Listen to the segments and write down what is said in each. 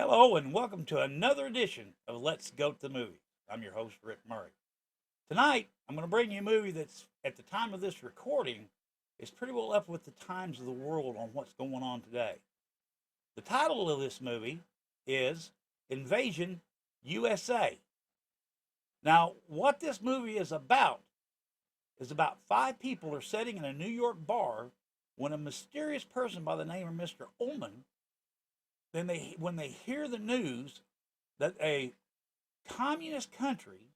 Hello and welcome to another edition of Let's Go to the Movie. I'm your host, Rick Murray. Tonight, I'm going to bring you a movie that's, at the time of this recording, is pretty well up with the times of the world on what's going on today. The title of this movie is Invasion USA. Now, what this movie is about five people are sitting in a New York bar when a mysterious person by the name of Mr. Ullman when they hear the news that a communist country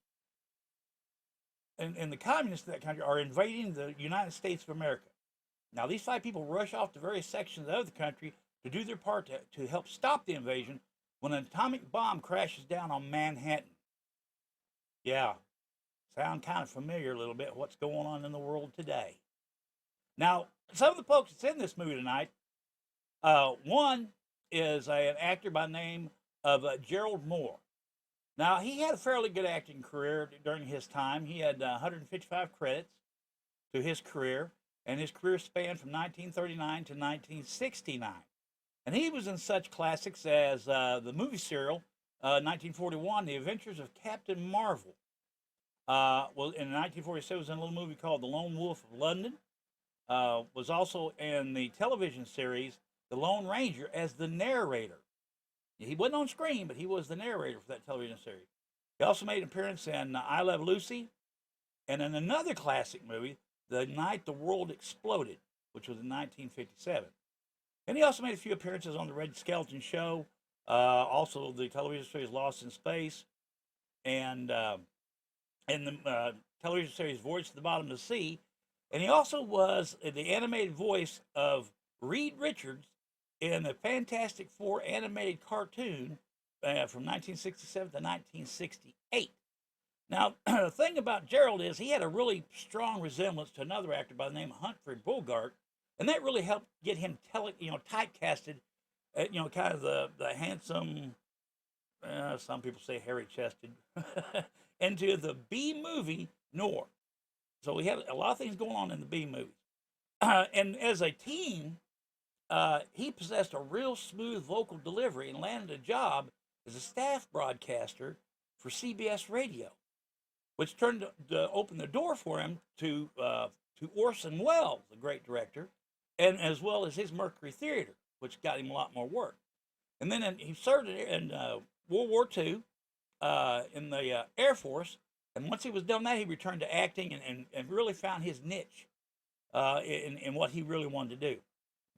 and the communists of that country are invading the United States of America. Now, these five people rush off to various sections of the country to do their part to help stop the invasion when an atomic bomb crashes down on Manhattan. Yeah, sound kind of familiar a little bit what's going on in the world today. Now, some of the folks that's in this movie tonight, one is an actor by the name of Gerald Moore. Now, he had a fairly good acting career during his time. He had 155 credits to his career, and his career spanned from 1939 to 1969. And he was in such classics as the movie serial, 1941, The Adventures of Captain Marvel. Well, in 1947, was in a little movie called The Lone Wolf of London. Was also in the television series The Lone Ranger as the narrator. He wasn't on screen, but he was the narrator for that television series. He also made an appearance in I Love Lucy and in another classic movie, The Night the World Exploded, which was in 1957. And he also made a few appearances on The Red Skelton Show, also the television series Lost in Space, and the television series Voyage to the Bottom of the Sea. And he also was the animated voice of Reed Richards in the Fantastic Four animated cartoon from 1967 to 1968. Now, the thing about Gerald is he had a really strong resemblance to another actor by the name of Humphrey Bogart, and that really helped get him typecasted, kind of the handsome, some people say hairy-chested, into the B movie noir. So we had a lot of things going on in the B movies. And as a teen, he possessed a real smooth vocal delivery and landed a job as a staff broadcaster for CBS Radio, which turned to open the door for him to Orson Welles, the great director, and as well as his Mercury Theater, which got him a lot more work. And then he served in World War II in the Air Force. And once he was done that, he returned to acting and really found his niche in what he really wanted to do.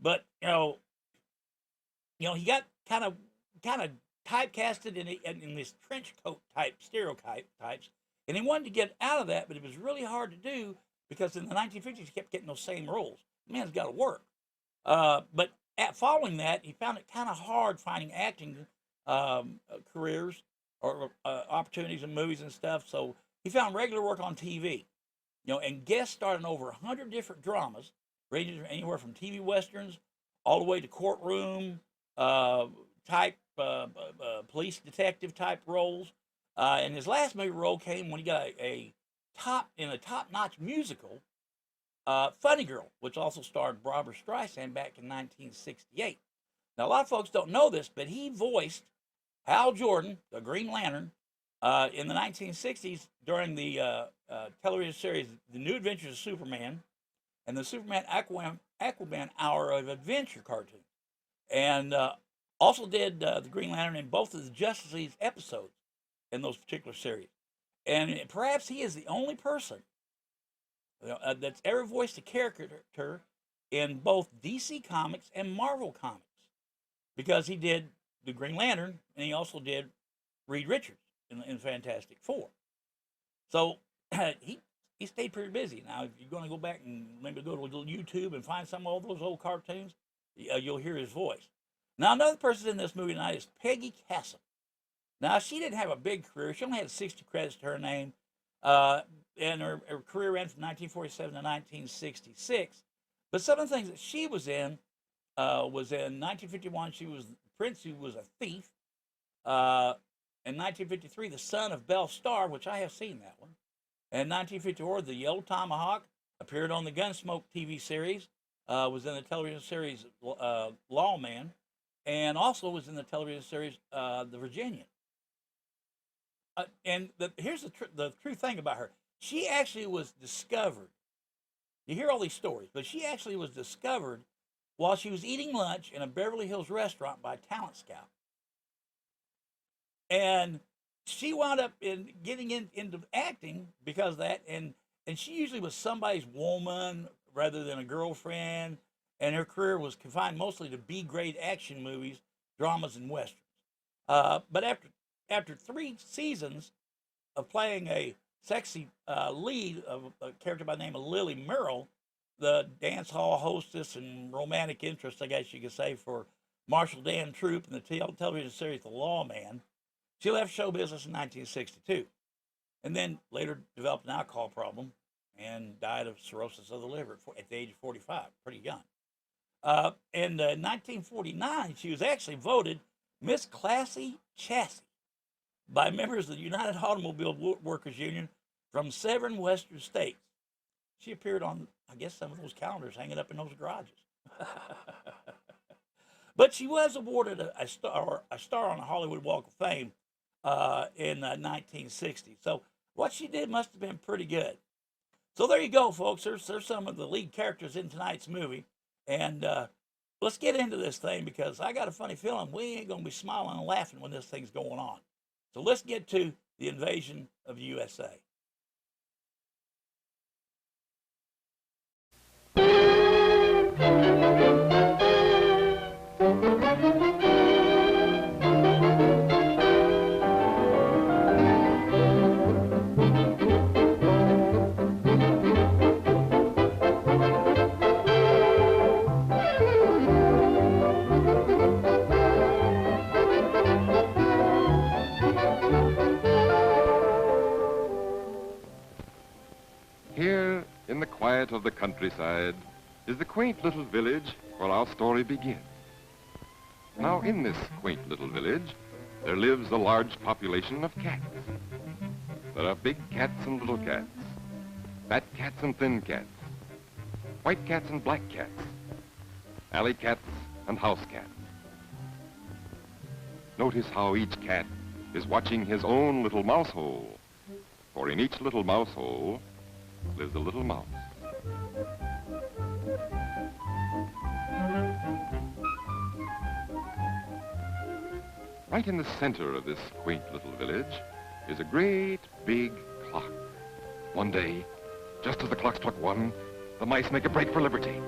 But he got kind of typecasted in this trench coat type stereotypes, and he wanted to get out of that, but it was really hard to do because in the 1950s he kept getting those same roles. The man's got to work. But following that, he found it kind of hard finding acting careers or opportunities in movies and stuff. So he found regular work on TV, and guest starred in over 100 different dramas, ranging anywhere from TV westerns all the way to courtroom type, police detective type roles. And his last movie role came when he got a top-notch musical, Funny Girl, which also starred Barbra Streisand back in 1968. Now, a lot of folks don't know this, but he voiced Hal Jordan, the Green Lantern, in the 1960s during the television series The New Adventures of Superman and the Superman Aquaman Hour of Adventure cartoon. And also did the Green Lantern in both of the Justice League episodes in those particular series. And perhaps he is the only person that's ever voiced a character in both DC Comics and Marvel Comics, because he did the Green Lantern and he also did Reed Richards in Fantastic Four. So he stayed pretty busy. Now, if you're going to go back and maybe go to YouTube and find some of those old cartoons, you'll hear his voice. Now, another person in this movie tonight is Peggy Cassim. Now, she didn't have a big career. She only had 60 credits to her name, and her career ran from 1947 to 1966. But some of the things that she was in 1951, she was Prince, who was a thief. In 1953, The Son of Belle Starr, which I have seen that one. In 1954, The Yellow Tomahawk appeared on the Gunsmoke TV series, was in the television series Lawman. and also was in the television series The Virginian. Here's the true thing about her. She actually was discovered. You hear all these stories, but she actually was discovered while she was eating lunch in a Beverly Hills restaurant by a talent scout. And she wound up getting into acting because of that. And she usually was somebody's woman rather than a girlfriend. And her career was confined mostly to B-grade action movies, dramas, and westerns. But after 3 seasons of playing a sexy lead of a character by the name of Lily Merrill, the dance hall hostess and romantic interest, I guess you could say, for Marshall Dan Troop in the television series The Lawman, she left show business in 1962, and then later developed an alcohol problem and died of cirrhosis of the liver at the age of 45, pretty young. In 1949, she was actually voted Miss Classy Chassis by members of the United Automobile Workers Union from 7 western states. She appeared on, I guess, some of those calendars hanging up in those garages. But she was awarded a star on the Hollywood Walk of Fame in 1960. So what she did must have been pretty good. So there you go, folks. There's some of the lead characters in tonight's movie. And let's get into this thing, because I got a funny feeling we ain't going to be smiling and laughing when this thing's going on. So let's get to the invasion of the USA. Here, in the quiet of the countryside, is the quaint little village where our story begins. Now, in this quaint little village, there lives a large population of cats. There are big cats and little cats, fat cats and thin cats, white cats and black cats, alley cats and house cats. Notice how each cat is watching his own little mouse hole, for in each little mouse hole lives a little mouse. Right in the center of this quaint little village is a great big clock. One day, just as the clock struck 1, the mice make a break for liberty.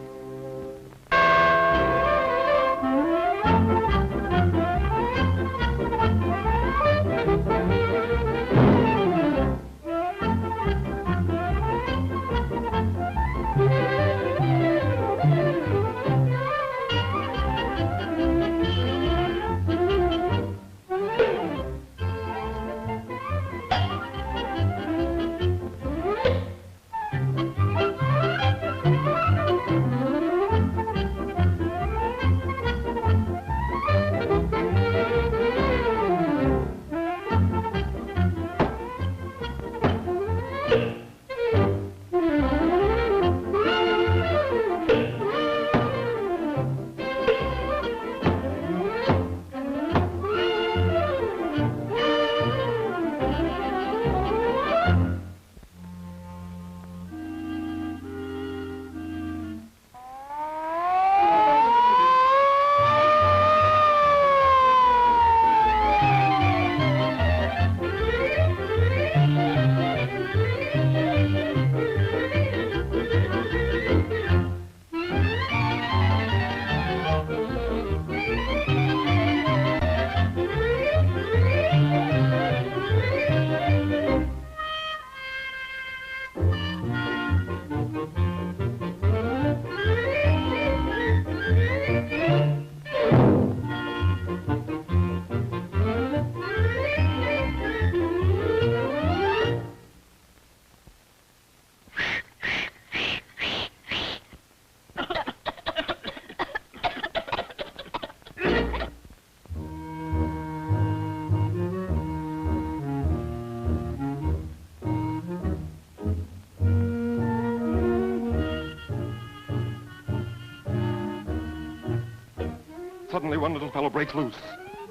suddenly one little fellow breaks loose.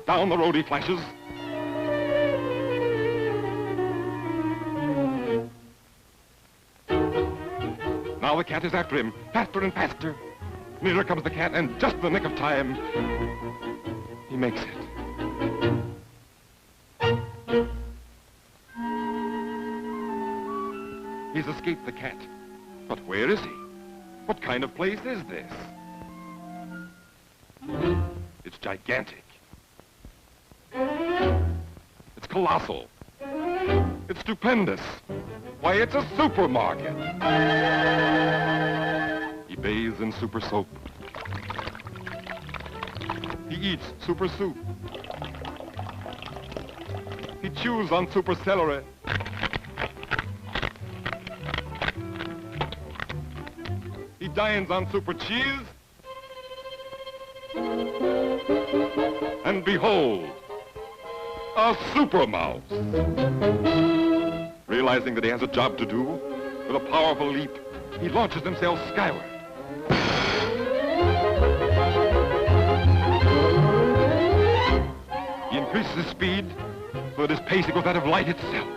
Down the road he flashes. Now the cat is after him, faster and faster. Nearer comes the cat, and just in the nick of time, he makes it. He's escaped the cat. But where is he? What kind of place is this? It's gigantic. It's colossal. It's stupendous. Why, it's a supermarket. He bathes in super soap. He eats super soup. He chews on super celery. He dines on super cheese. And behold, a super mouse. Realizing that he has a job to do, with a powerful leap, he launches himself skyward. He increases his speed so that his pace equals that of light itself.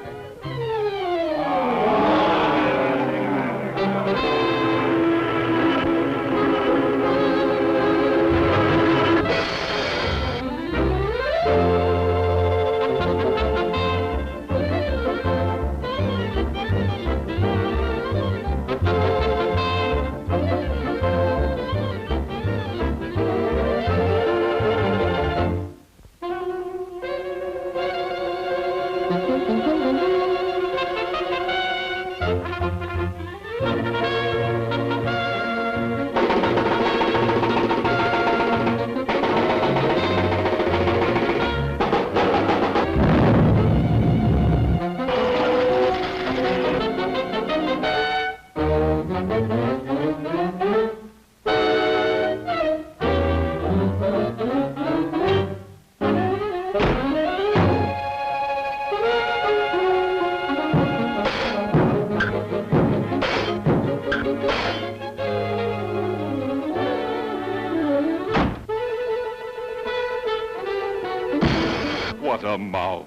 What a mouse!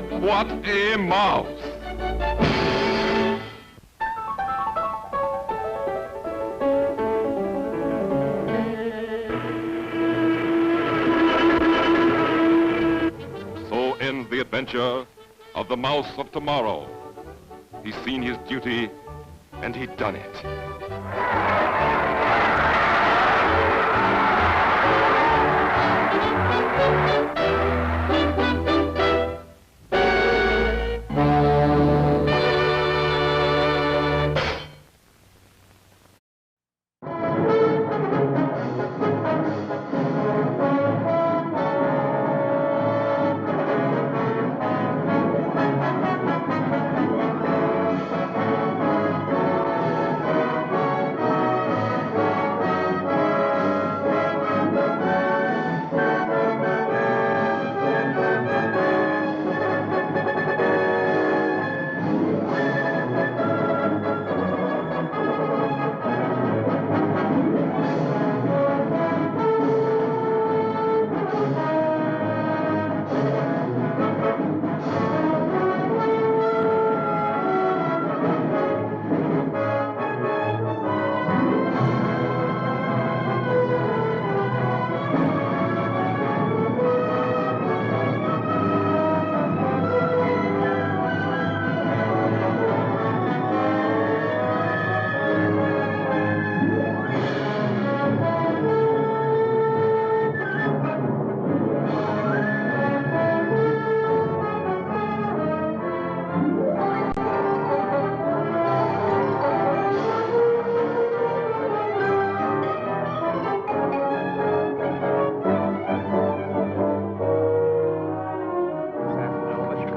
What a mouse! So ends the adventure of the Mouse of Tomorrow. He's seen his duty, and he'd done it.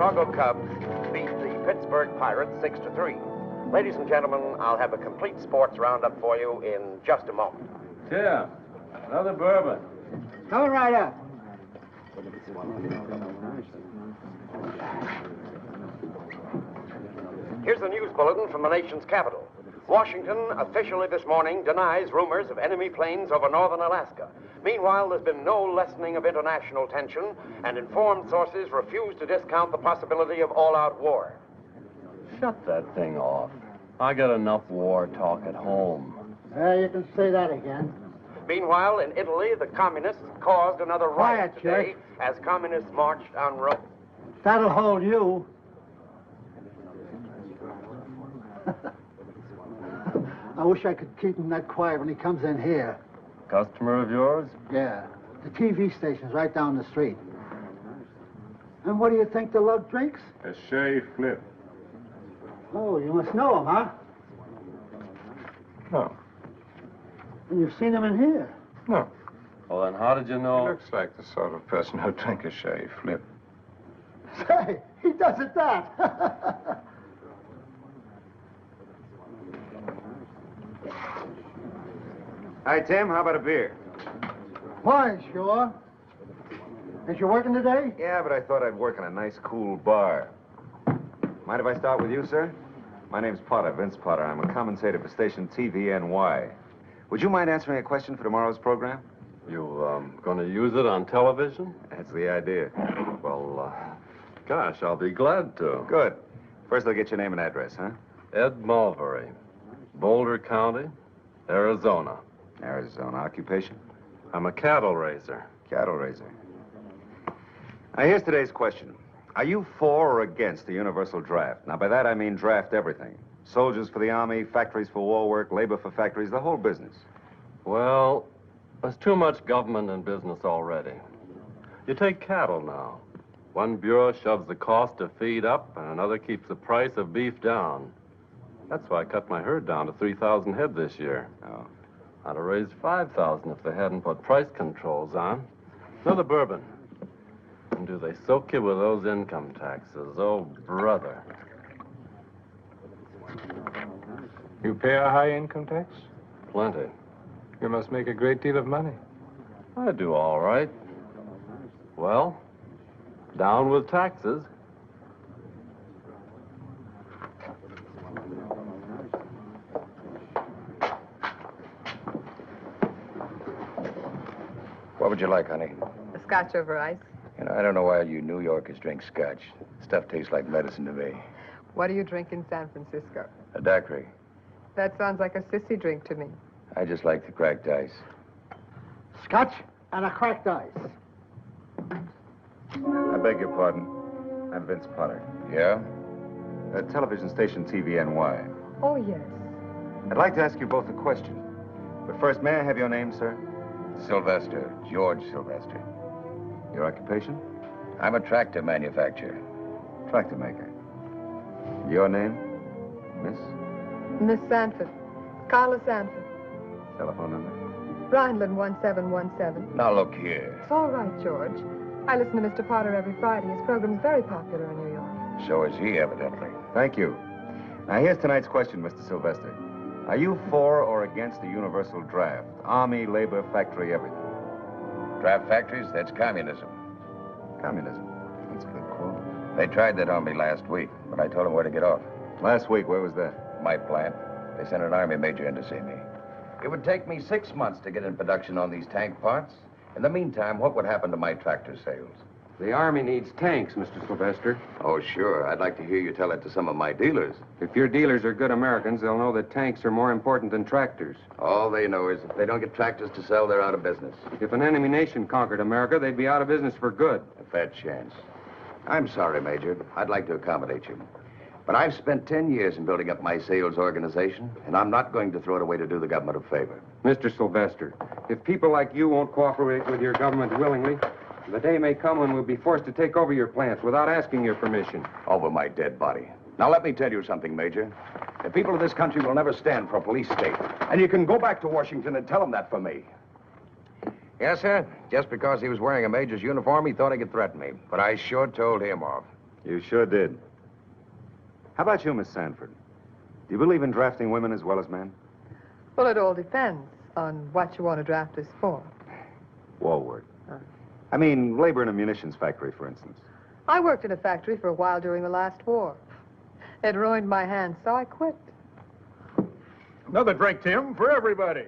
Chicago Cubs beat the Pittsburgh Pirates 6-3. Ladies and gentlemen, I'll have a complete sports roundup for you in just a moment. Tim, another bourbon. Coming right up. Here's the news bulletin from the nation's capital. Washington officially this morning denies rumors of enemy planes over northern Alaska. Meanwhile, there's been no lessening of international tension, and informed sources refuse to discount the possibility of all-out war. Shut that thing off. I got enough war talk at home. You can say that again. Meanwhile, in Italy, the communists caused another riot Quiet, today Jerk. as communists marched on Rome. That'll hold you. I wish I could keep him that quiet when he comes in here. Customer of yours? Yeah. The TV station's right down the street. And what do you think the lug drinks? A Shea Flip. Oh, you must know him, huh? No. And you've seen him in here. No. Well, then how did you know? Looks like the sort of person who'd drink a Shea Flip. Say, he does it that. Hi, Tim. How about a beer? Why, sure. Is you working today? Yeah, but I thought I'd work in a nice, cool bar. Mind if I start with you, sir? My name's Potter, Vince Potter. I'm a commentator for station TVNY. Would you mind answering a question for tomorrow's program? You, gonna use it on television? That's the idea. Well, gosh, I'll be glad to. Good. First, I'll get your name and address, huh? Ed Mulvery, Boulder County, Arizona. Arizona. Occupation? I'm a cattle raiser. Cattle raiser. Now, here's today's question. Are you for or against the universal draft? Now, by that I mean draft everything. Soldiers for the Army, factories for war work, labor for factories, the whole business. Well, there's too much government and business already. You take cattle now. One bureau shoves the cost of feed up, and another keeps the price of beef down. That's why I cut my herd down to 3,000 head this year. Oh. I'd have raised 5,000 if they hadn't put price controls on. Another bourbon. And do they soak you with those income taxes? Oh, brother. You pay a high income tax? Plenty. You must make a great deal of money. I do all right. Well, down with taxes. What would you like, honey? A scotch over ice. You know, I don't know why you New Yorkers drink scotch. Stuff tastes like medicine to me. What do you drink in San Francisco? A daiquiri. That sounds like a sissy drink to me. I just like the cracked ice. Scotch and a cracked ice. I beg your pardon. I'm Vince Potter. Yeah? Television station TVNY. Oh, yes. I'd like to ask you both a question. But first, may I have your name, sir? Sylvester. George Sylvester. Your occupation? I'm a tractor manufacturer. Tractor maker. Your name? Miss? Miss Sanford. Carla Sanford. Telephone number? Rhineland 1717. Now, look here. It's all right, George. I listen to Mr. Potter every Friday. His program's very popular in New York. So is he, evidently. Thank you. Now, here's tonight's question, Mr. Sylvester. Are you for or against the universal draft? Army, labor, factory, everything. Draft factories, that's communism. Communism. That's a good quote. They tried that on me last week, but I told them where to get off. Last week, where was that? My plant. They sent an Army major in to see me. It would take me 6 months to get in production on these tank parts. In the meantime, what would happen to my tractor sales? The Army needs tanks, Mr. Sylvester. Oh, sure. I'd like to hear you tell it to some of my dealers. If your dealers are good Americans, they'll know that tanks are more important than tractors. All they know is if they don't get tractors to sell, they're out of business. If an enemy nation conquered America, they'd be out of business for good. A fair chance. I'm sorry, Major. I'd like to accommodate you. But I've spent 10 years in building up my sales organization, and I'm not going to throw it away to do the government a favor. Mr. Sylvester, if people like you won't cooperate with your government willingly, the day may come when we'll be forced to take over your plants without asking your permission. Over my dead body. Now, let me tell you something, Major. The people of this country will never stand for a police state. And you can go back to Washington and tell them that for me. Yes, sir. Just because he was wearing a major's uniform, he thought he could threaten me. But I sure told him off. You sure did. How about you, Miss Sanford? Do you believe in drafting women as well as men? Well, it all depends on what you want to draft us for. War work. I mean, labor in a munitions factory, for instance. I worked in a factory for a while during the last war. It ruined my hands, so I quit. Another drink, Tim, for everybody.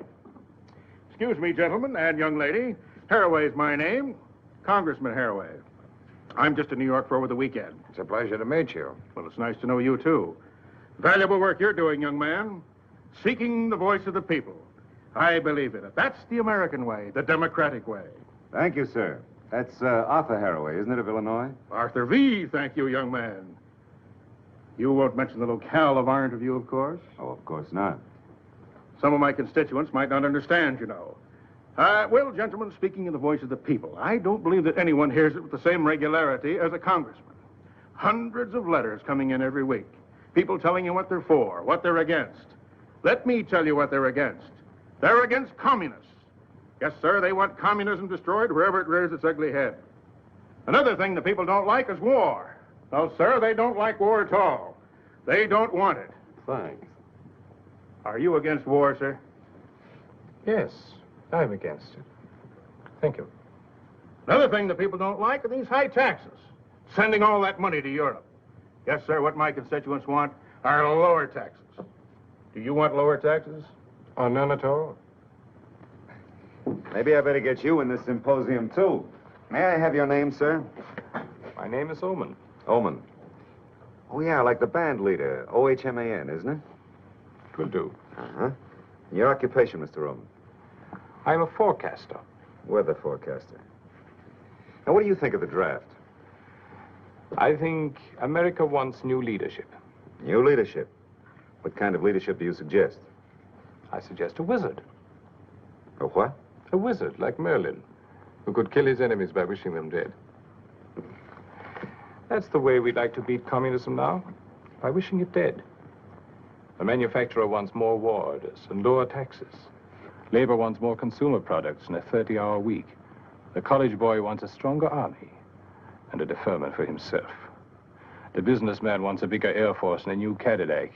Excuse me, gentlemen and young lady. Haraway's my name. Congressman Haraway. I'm just in New York for over the weekend. It's a pleasure to meet you. Well, it's nice to know you, too. Valuable work you're doing, young man. Seeking the voice of the people. I believe in it. That's the American way, the democratic way. Thank you, sir. That's Arthur Haraway, isn't it, of Illinois? Arthur V., thank you, young man. You won't mention the locale of our interview, of course? Oh, of course not. Some of my constituents might not understand, you know. Well, gentlemen, speaking in the voice of the people, I don't believe that anyone hears it with the same regularity as a congressman. Hundreds of letters coming in every week. People telling you what they're for, what they're against. Let me tell you what they're against. They're against communists. Yes, sir, they want communism destroyed wherever it rears its ugly head. Another thing the people don't like is war. No, sir, they don't like war at all. They don't want it. Thanks. Are you against war, sir? Yes, I'm against it. Thank you. Another thing the people don't like are these high taxes. Sending all that money to Europe. Yes, sir, what my constituents want are lower taxes. Do you want lower taxes? Oh, none at all. Maybe I better get you in this symposium, too. May I have your name, sir? My name is Oman. Oman. Oh, yeah, like the band leader. O-H-M-A-N, isn't it? It will do. Uh-huh. Your occupation, Mr. Oman? I'm a forecaster. Weather forecaster. Now, what do you think of the draft? I think America wants new leadership. New leadership? What kind of leadership do you suggest? I suggest a wizard. A what? A wizard, like Merlin, who could kill his enemies by wishing them dead. That's the way we'd like to beat communism now, by wishing it dead. The manufacturer wants more war orders and lower taxes. Labor wants more consumer products and a 30-hour week. The college boy wants a stronger army and a deferment for himself. The businessman wants a bigger Air Force and a new Cadillac.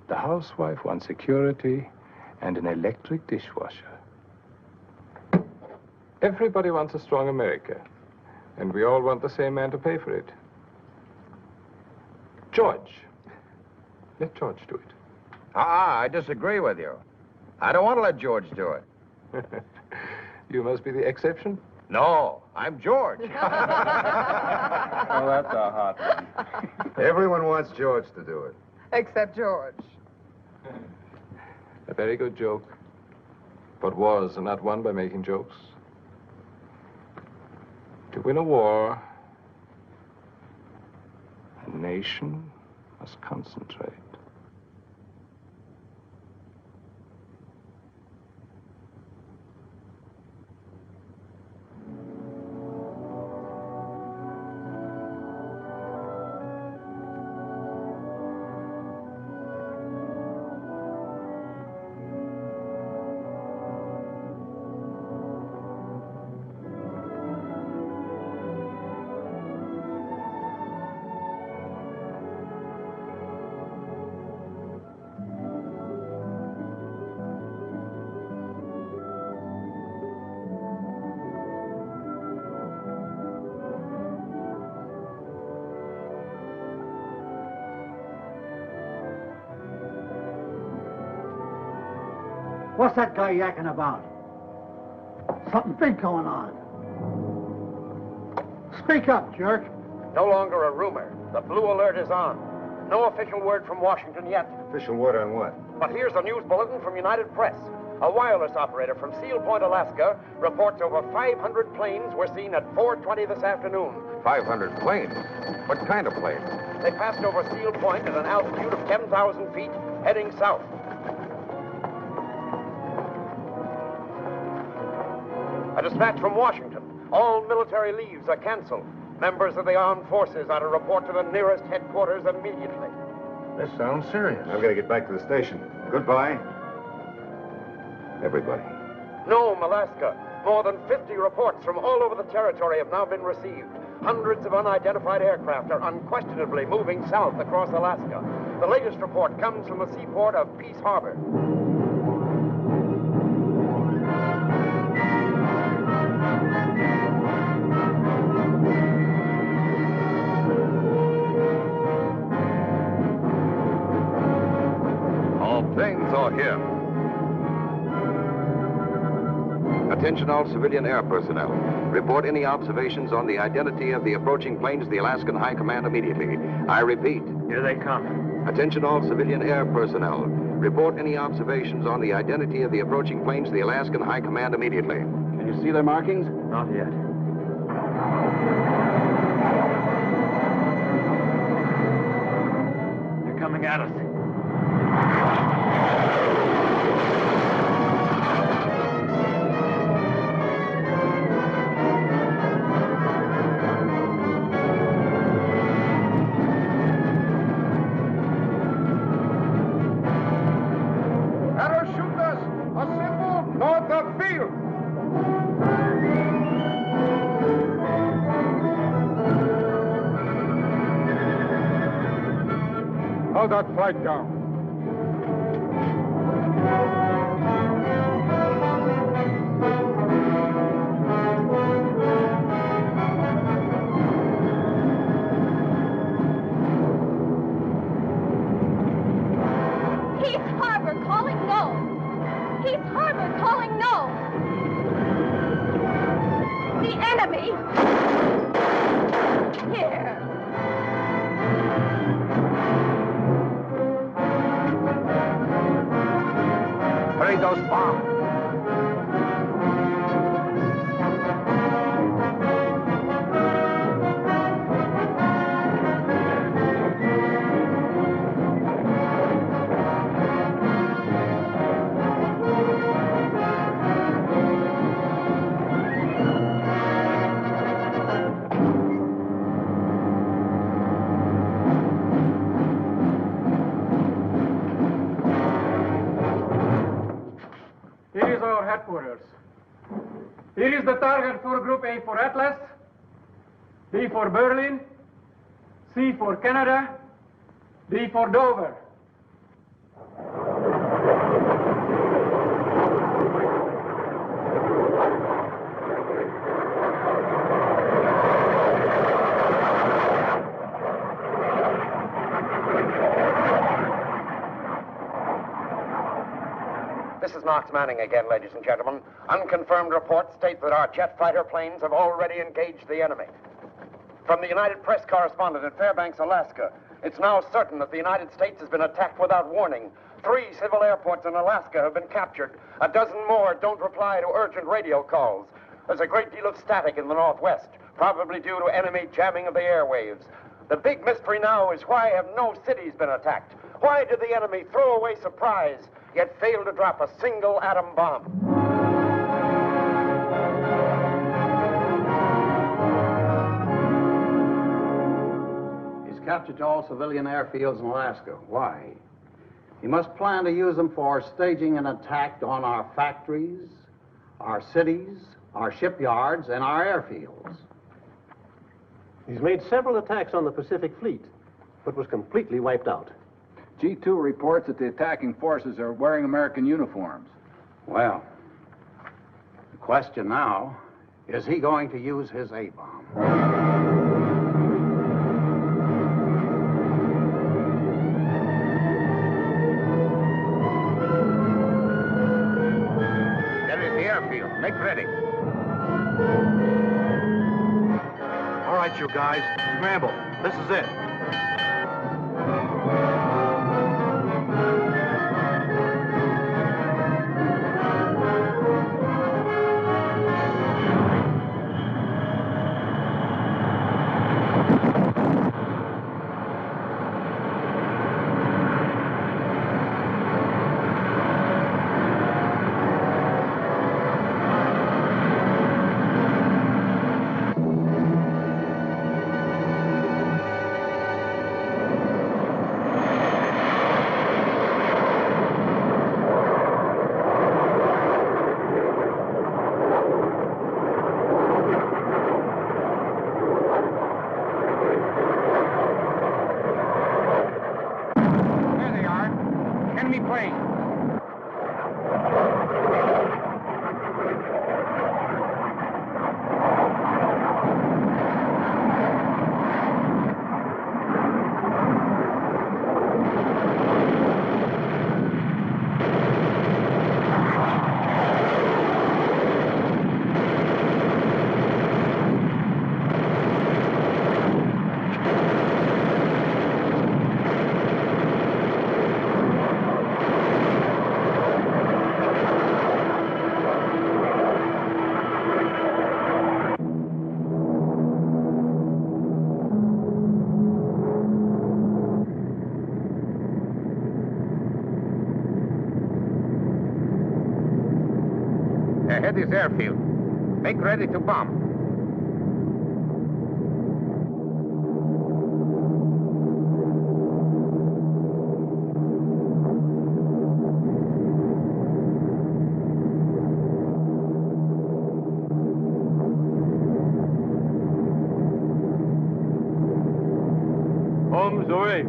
The housewife wants security and an electric dishwasher. Everybody wants a strong America, and we all want the same man to pay for it. George. Let George do it. I disagree with you. I don't want to let George do it. You must be the exception. No, I'm George. Oh, that's a hot one. Everyone wants George to do it. Except George. A very good joke. But wars are not won by making jokes. To win a war, a nation must concentrate. What's that guy yakking about? Something big going on. Speak up, jerk. No longer a rumor. The blue alert is on. No official word from Washington yet. Official word on what? But here's a news bulletin from United Press. A wireless operator from Seal Point, Alaska, reports over 500 planes were seen at 4:20 this afternoon. 500 planes? What kind of planes? They passed over Seal Point at an altitude of 10,000 feet, heading south. A dispatch from Washington. All military leaves are canceled. Members of the armed forces are to report to the nearest headquarters immediately. This sounds serious. I've got to get back to the station. Goodbye. Everybody. Nome, Alaska. More than 50 reports from all over the territory have now been received. Hundreds of unidentified aircraft are unquestionably moving south across Alaska. The latest report comes from the seaport of Peace Harbor. Our planes are here. Attention all civilian air personnel. Report any observations on the identity of the approaching planes to the Alaskan High Command immediately. I repeat. Here they come. Attention all civilian air personnel. Report any observations on the identity of the approaching planes to the Alaskan High Command immediately. Can you see their markings? Not yet. They're coming at us. Parachutists, assemble north of field. Hold that flight down. Peace Harbor calling no. Peace Harbor calling no. The enemy. Here. Hurry those bombs. Here is our headquarters. Here is the target for Group A for Atlas, B for Berlin, C for Canada, D for Dover. This is Knox Manning again, ladies and gentlemen. Unconfirmed reports state that our jet fighter planes have already engaged the enemy. From the United Press correspondent in Fairbanks, Alaska, it's now certain that the United States has been attacked without warning. 3 civil airports in Alaska have been captured. A dozen more don't reply to urgent radio calls. There's a great deal of static in the northwest, probably due to enemy jamming of the airwaves. The big mystery now is why have no cities been attacked? Why did the enemy throw away surprise, yet fail to drop a single atom bomb? He's captured all civilian airfields in Alaska. Why? He must plan to use them for staging an attack on our factories, our cities, our shipyards, and our airfields. He's made several attacks on the Pacific Fleet, but was completely wiped out. G2 reports that the attacking forces are wearing American uniforms. Well, the question now, is he going to use his A-bomb? That is the airfield. Make ready. All right, you guys, scramble. This is it. his airfield. Make ready to bomb. Bombs away.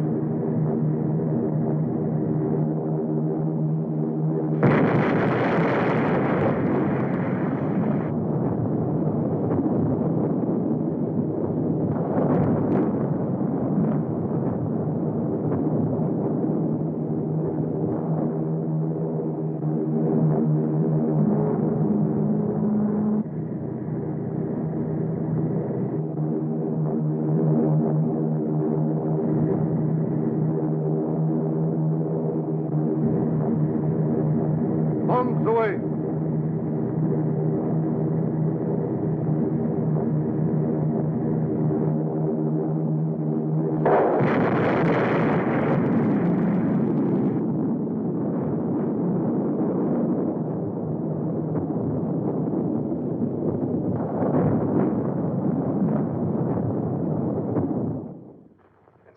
Bombs away.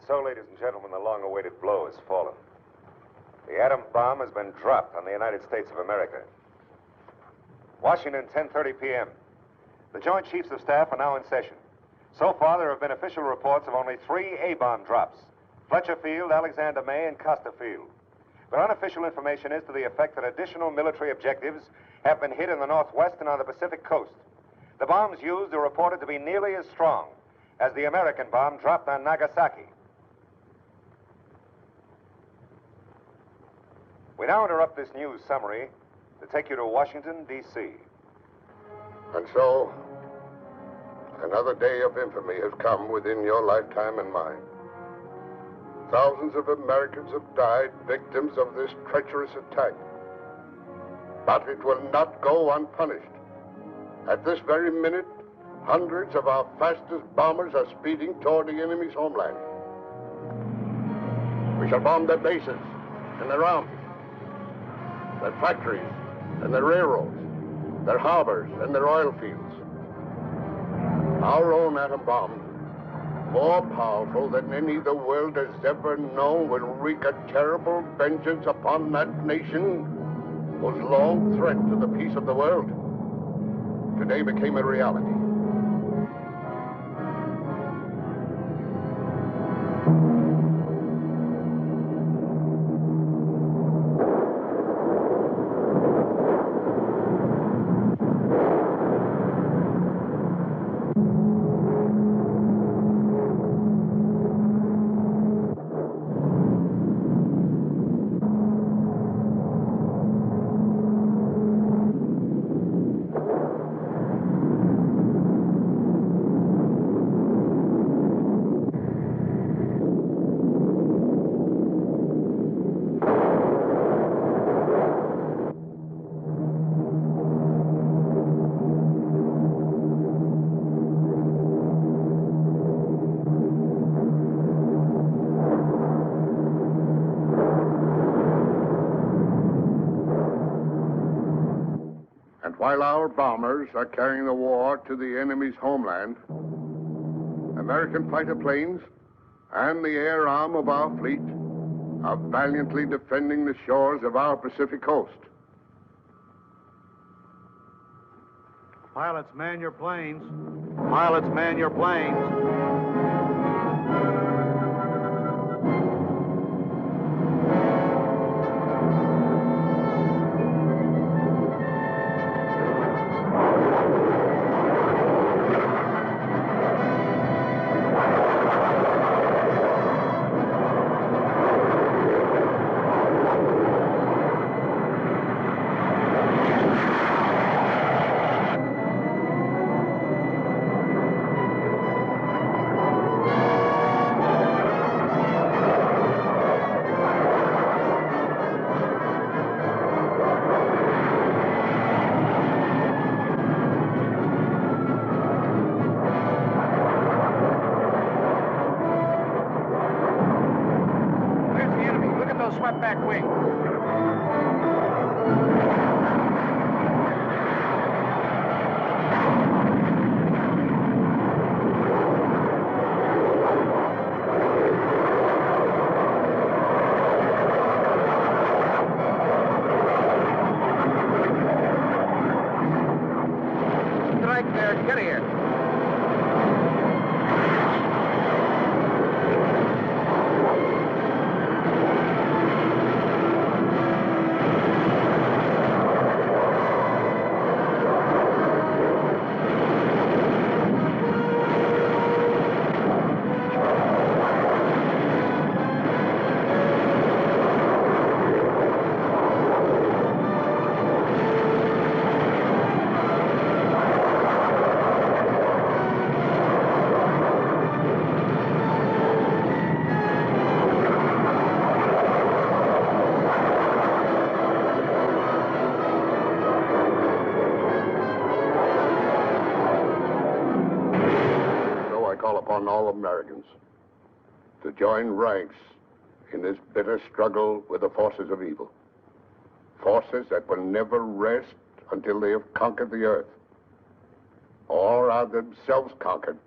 So, ladies and gentlemen, the long-awaited blow has fallen. The atom bomb has been dropped on the United States of America. Washington, 10:30 p.m. The Joint Chiefs of Staff are now in session. So far, there have been official reports of only 3 A-bomb drops: Fletcher Field, Alexander May, and Costa Field. But unofficial information is to the effect that additional military objectives have been hit in the Northwest and on the Pacific coast. The bombs used are reported to be nearly as strong as the American bomb dropped on Nagasaki. We now interrupt this news summary to take you to Washington, D.C. And so, another day of infamy has come within your lifetime and mine. Thousands of Americans have died victims of this treacherous attack. But it will not go unpunished. At this very minute, hundreds of our fastest bombers are speeding toward the enemy's homeland. We shall bomb their bases and their armies, their factories and their railroads, their harbors and their oil fields. Our own atom bomb, more powerful than any the world has ever known, will wreak a terrible vengeance upon that nation whose long threat to the peace of the world today became a reality. While our bombers are carrying the war to the enemy's homeland, American fighter planes and the air arm of our fleet are valiantly defending the shores of our Pacific coast. Pilots, man your planes. Pilots, man your planes. Back wing. I call upon all Americans to join ranks in this bitter struggle with the forces of evil. Forces that will never rest until they have conquered the earth, or are themselves conquered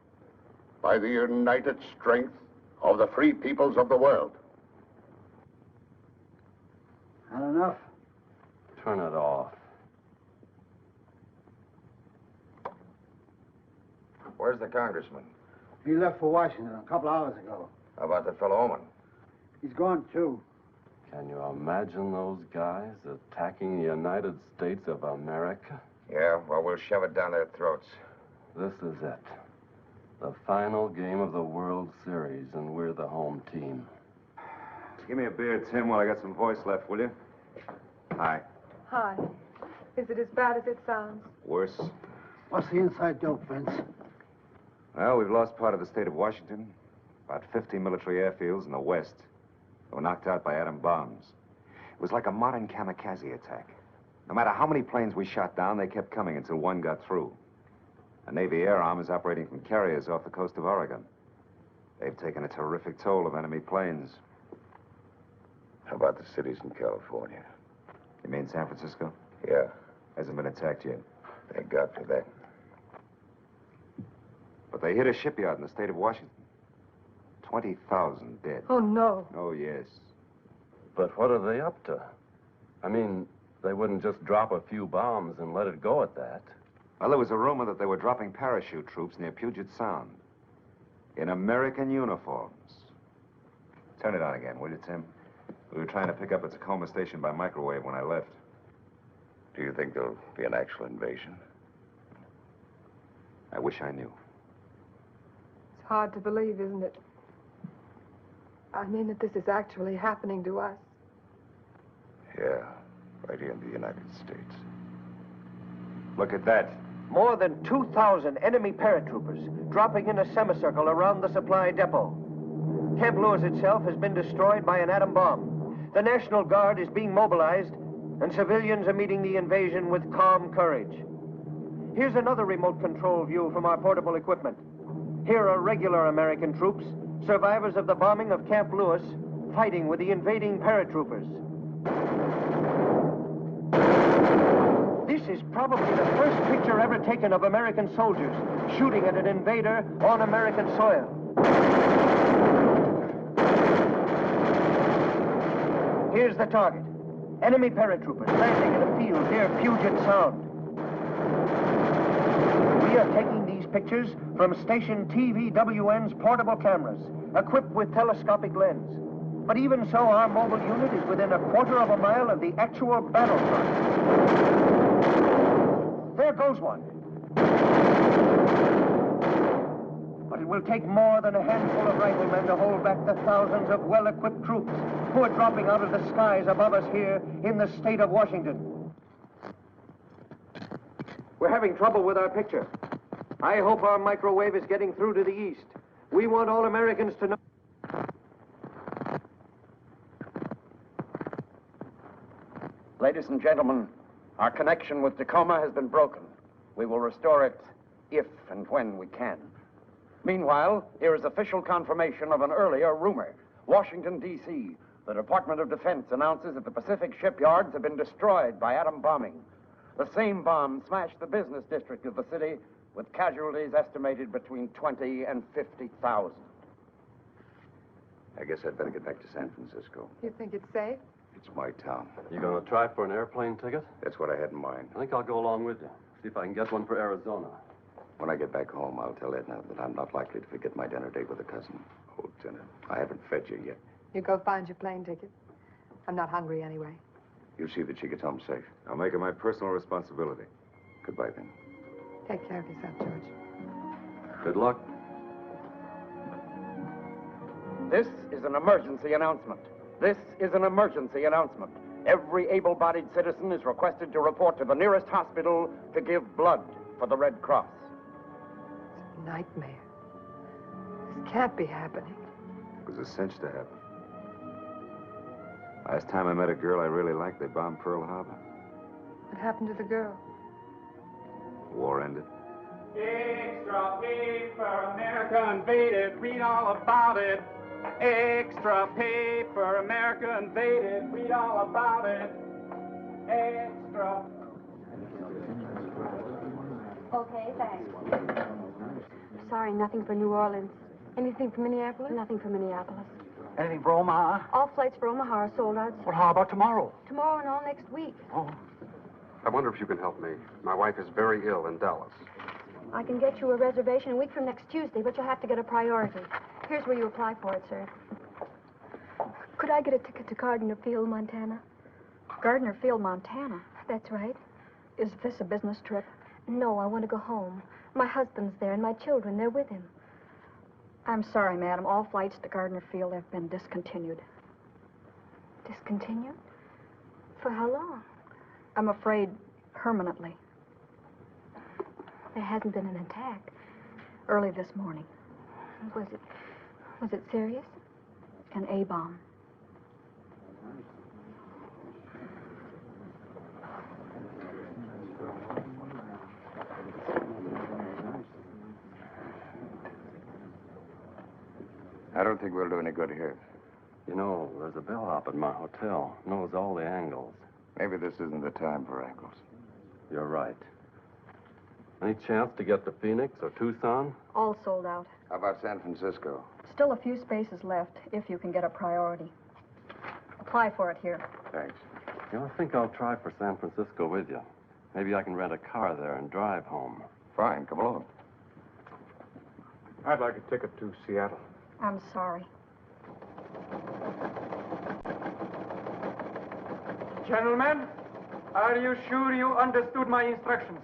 by the united strength of the free peoples of the world. Not enough. Turn it off. Where's the congressman? He left for Washington a couple hours ago. How about the fellow Oman? He's gone, too. Can you imagine those guys attacking the United States of America? Yeah, well, we'll shove it down their throats. This is it. The final game of the World Series, and we're the home team. Give me a beer, Tim, while I got some voice left, will you? Hi. Hi. Is it as bad as it sounds? Worse. What's the inside dope, Vince? Well, we've lost part of the state of Washington. About 50 military airfields in the west. They were knocked out by atom bombs. It was like a modern kamikaze attack. No matter how many planes we shot down, they kept coming until one got through. A Navy air arm is operating from carriers off the coast of Oregon. They've taken a terrific toll of enemy planes. How about the cities in California? You mean San Francisco? Yeah. Hasn't been attacked yet. Thank God for that. But they hit a shipyard in the state of Washington. 20,000 dead. Oh, no. Oh, yes. But what are they up to? I mean, they wouldn't just drop a few bombs and let it go at that. Well, there was a rumor that they were dropping parachute troops near Puget Sound. In American uniforms. Turn it on again, will you, Tim? We were trying to pick up a Tacoma station by microwave when I left. Do you think there'll be an actual invasion? I wish I knew. It's hard to believe, isn't it? I mean that this is actually happening to us. Yeah, right here in the United States. Look at that. More than 2,000 enemy paratroopers dropping in a semicircle around the supply depot. Camp Lewis itself has been destroyed by an atom bomb. The National Guard is being mobilized, and civilians are meeting the invasion with calm courage. Here's another remote control view from our portable equipment. Here are regular American troops, survivors of the bombing of Camp Lewis, fighting with the invading paratroopers. This is probably the first picture ever taken of American soldiers shooting at an invader on American soil. Here's the target. Enemy paratroopers landing in a field near Puget Sound. We are taking these pictures from station TVWN's portable cameras, equipped with telescopic lens. But even so, our mobile unit is within a quarter of a mile of the actual battlefront. There goes one. But it will take more than a handful of riflemen to hold back the thousands of well-equipped troops who are dropping out of the skies above us here in the state of Washington. We're having trouble with our picture. I hope our microwave is getting through to the east. We want all Americans to know. Ladies and gentlemen, our connection with Tacoma has been broken. We will restore it if and when we can. Meanwhile, here is official confirmation of an earlier rumor. Washington, D.C., the Department of Defense announces that the Pacific shipyards have been destroyed by atom bombing. The same bomb smashed the business district of the city, with casualties estimated between 20 and 50,000. I guess I'd better get back to San Francisco. You think it's safe? It's my town. You gonna try for an airplane ticket? That's what I had in mind. I think I'll go along with you. See if I can get one for Arizona. When I get back home, I'll tell Edna that I'm not likely to forget my dinner date with a cousin. Oh, dinner. I haven't fed you yet. You go find your plane ticket. I'm not hungry anyway. You see that she gets home safe. I'll make it my personal responsibility. Goodbye, then. Take care of yourself, George. Good luck. This is an emergency announcement. This is an emergency announcement. Every able-bodied citizen is requested to report to the nearest hospital to give blood for the Red Cross. It's a nightmare. This can't be happening. It was a cinch to happen. Last time I met a girl I really liked, they bombed Pearl Harbor. What happened to the girl? The war ended. Extra paper, America invaded, read all about it. Extra paper, America invaded, read all about it. Extra. Okay, thanks. Sorry, nothing for New Orleans. Anything for Minneapolis? Nothing for Minneapolis. Anything for Omaha? All flights for Omaha are sold out. Well, how about tomorrow? Tomorrow and all next week. Oh. I wonder if you can help me. My wife is very ill in Dallas. I can get you a reservation a week from next Tuesday, but you'll have to get a priority. Here's where you apply for it, sir. Could I get a ticket to Gardner Field, Montana? Gardner Field, Montana? That's right. Is this a business trip? No, I want to go home. My husband's there and my children, they're with him. I'm sorry, madam. All flights to Gardner Field have been discontinued. Discontinued? For how long? I'm afraid permanently. There hasn't been an attack early this morning. Was it serious? An A-bomb. I don't think we'll do any good here. You know, there's a bellhop at my hotel. Knows all the angles. Maybe this isn't the time for angles. You're right. Any chance to get to Phoenix or Tucson? All sold out. How about San Francisco? Still a few spaces left, if you can get a priority. Apply for it here. Thanks. You know, I think I'll try for San Francisco with you. Maybe I can rent a car there and drive home. Fine, come along. I'd like a ticket to Seattle. I'm sorry. Gentlemen, are you sure you understood my instructions?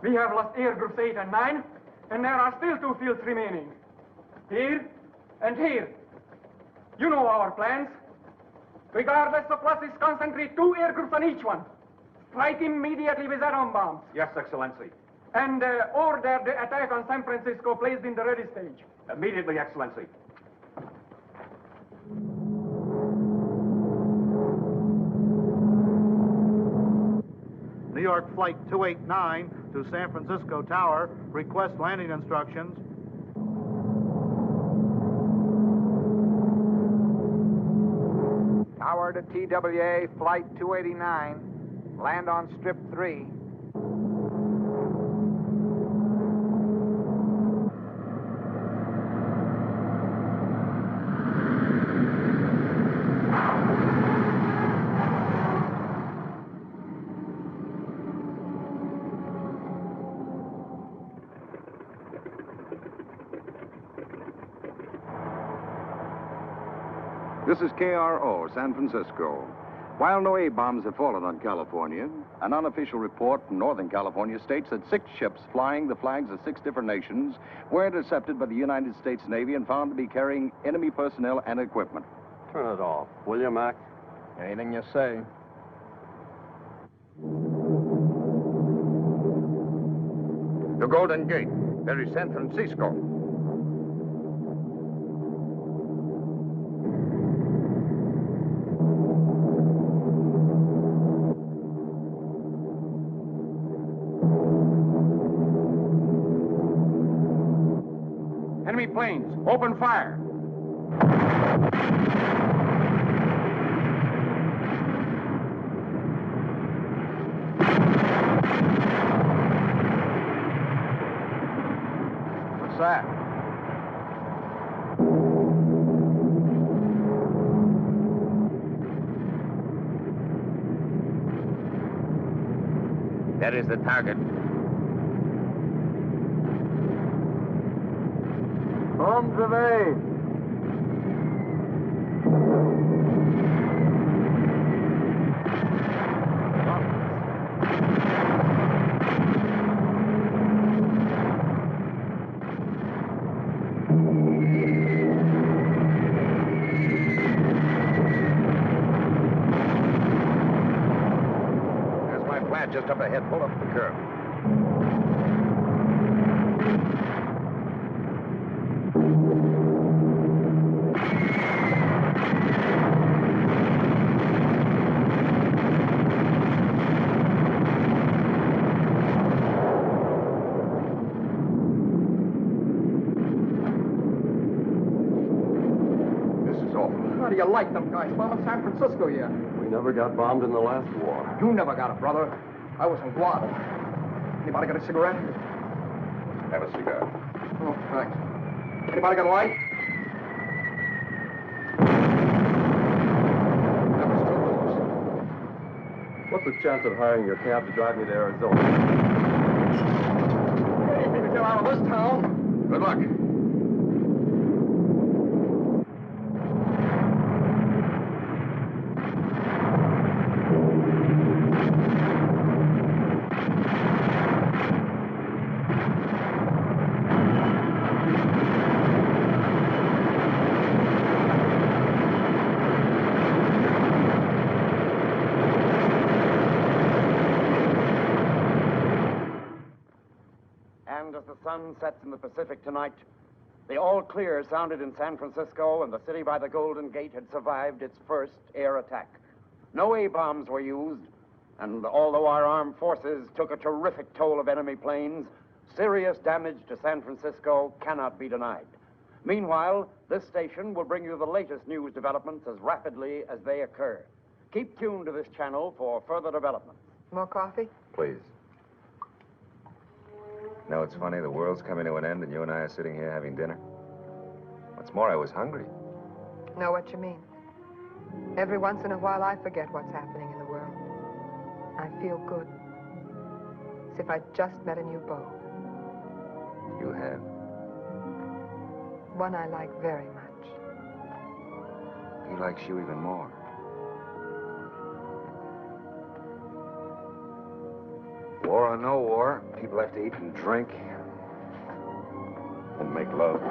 We have lost air groups 8 and 9, and there are still 2 fields remaining. Here and here. You know our plans. Regardless of losses, concentrate 2 air groups on each one. Strike immediately with atom bombs. Yes, Excellency. And order the attack on San Francisco placed in the ready stage. Immediately, Excellency. New York Flight 289 to San Francisco Tower. Request landing instructions. Tower to TWA, Flight 289. Land on Strip 3. This is KRO, San Francisco. While no A-bombs have fallen on California, an unofficial report from Northern California states that 6 ships flying the flags of 6 different nations were intercepted by the United States Navy and found to be carrying enemy personnel and equipment. Turn it off, will you, Mac? Anything you say. The Golden Gate. There is San Francisco. Enemy planes, open fire. What's that? That is the target. Bombs away. There's my flat just up ahead. Pull up the curve. How do you like them guys bombing San Francisco yet? We never got bombed in the last war. You never got it, brother. I was in Guam. Anybody got a cigarette? Have a cigar. Oh, thanks. Anybody got a light? What's the chance of hiring your cab to drive me to Arizona? You need to get out of this town. Good luck. And as the sun sets in the Pacific tonight, the all clear sounded in San Francisco, and the city by the Golden Gate had survived its first air attack. No A-bombs were used, and although our armed forces took a terrific toll of enemy planes, serious damage to San Francisco cannot be denied. Meanwhile, this station will bring you the latest news developments as rapidly as they occur. Keep tuned to this channel for further developments. More coffee? Please. No, it's funny. The world's coming to an end, and you and I are sitting here having dinner. What's more, I was hungry. Know what you mean. Every once in a while, I forget what's happening in the world. I feel good. As if I'd just met a new beau. You have? One I like very much. He likes you even more. War or no war, people have to eat and drink and make love.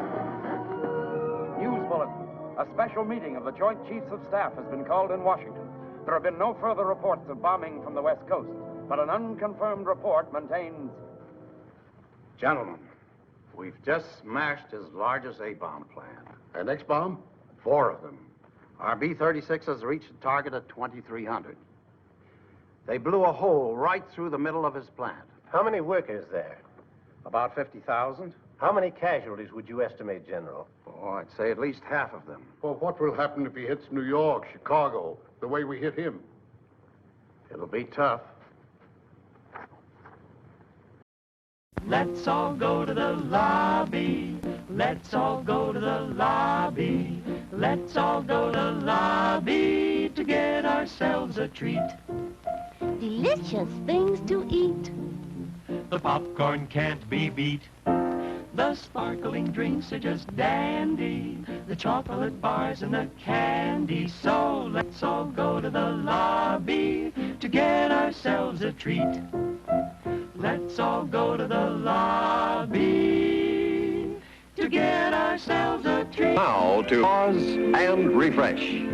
News bulletin. A special meeting of the Joint Chiefs of Staff has been called in Washington. There have been no further reports of bombing from the West Coast, but an unconfirmed report maintains... Gentlemen, we've just smashed his largest A-bomb plant. And X-bomb? 4 of them. Our B-36s reached a target at 2,300. They blew a hole right through the middle of his plant. How many workers there? About 50,000. How many casualties would you estimate, General? Oh, I'd say at least half of them. Well, what will happen if he hits New York, Chicago, the way we hit him? It'll be tough. Let's all go to the lobby. Let's all go to the lobby. Let's all go to the lobby to get ourselves a treat. Delicious things to eat. The popcorn can't be beat. The sparkling drinks are just dandy. The chocolate bars and the candy. So let's all go to the lobby to get ourselves a treat. Let's all go to the lobby to get ourselves a treat. Now to pause and refresh.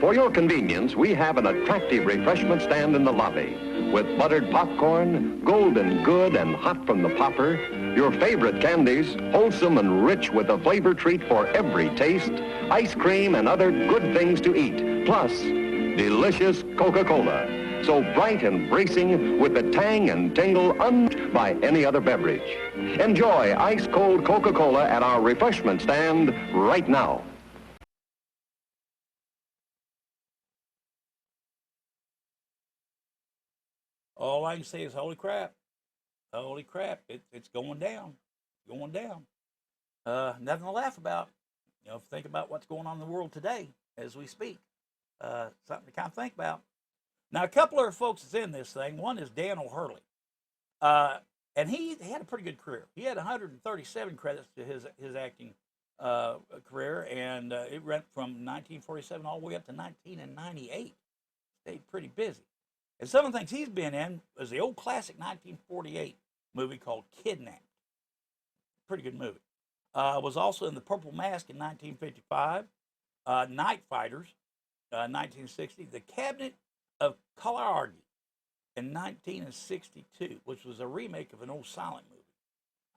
For your convenience, we have an attractive refreshment stand in the lobby with buttered popcorn, golden good and hot from the popper, your favorite candies, wholesome and rich with a flavor treat for every taste, ice cream and other good things to eat, plus delicious Coca-Cola. So bright and bracing with the tang and tingle unmatched by any other beverage. Enjoy ice-cold Coca-Cola at our refreshment stand right now. All I can say is, holy crap. Holy crap. It's going down. Going down. Nothing to laugh about. You know, if you think about what's going on in the world today as we speak. Something to kind of think about. Now, a couple of folks that's in this thing. One is Dan O'Hurley. And he had a pretty good career. He had 137 credits to his acting career, and it went from 1947 all the way up to 1998. Stayed pretty busy. And some of the things he's been in was the old classic 1948 movie called Kidnapped. Pretty good movie. Was also in The Purple Mask in 1955, Night Fighters, 1960, The Cabinet of Caligari in 1962, which was a remake of an old silent movie.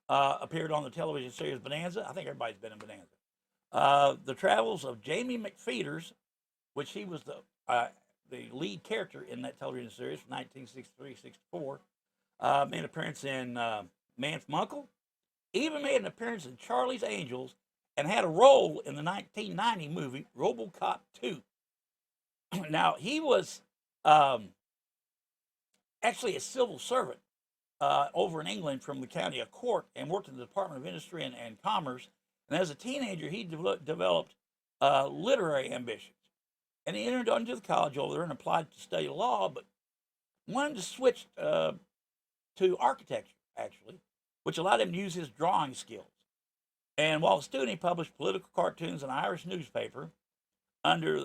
Appeared on the television series Bonanza. I think everybody's been in Bonanza. The Travels of Jamie McPheeters, which he was the lead character in that television series from 1963-64. Made an appearance in Man from U.N.C.L.E. Even made an appearance in Charlie's Angels and had a role in the 1990 movie RoboCop 2. Now, he was actually a civil servant over in England from the county of Cork and worked in the Department of Industry and Commerce. And as a teenager, he developed literary ambitions. And he entered into the college over there and applied to study law, but wanted to switch to architecture, actually, which allowed him to use his drawing skills. And while a student, he published political cartoons in an Irish newspaper under,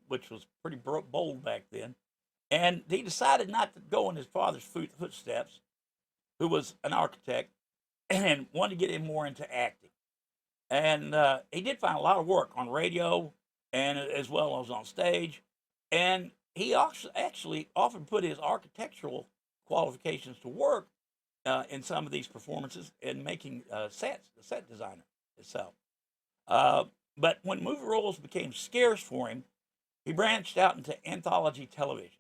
which was pretty bold back then. And he decided not to go in his father's footsteps, who was an architect, and wanted to get him more into acting. And he did find a lot of work on radio and as well as on stage. And he actually often put his architectural qualifications to work in some of these performances in making sets, the set designer itself. But when movie roles became scarce for him, he branched out into anthology television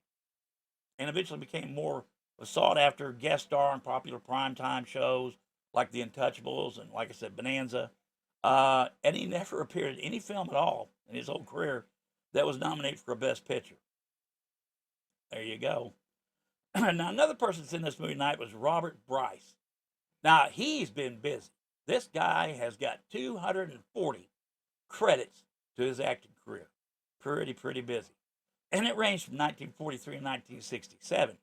and eventually became more a sought-after guest star on popular primetime shows like The Untouchables and, like I said, Bonanza. And he never appeared in any film at all in his whole career that was nominated for a Best Picture. There you go. Now, another person that's in this movie tonight was Robert Bryce. Now, he's been busy. This guy has got 240 credits to his acting career. Pretty busy. And it ranged from 1943 and 1967.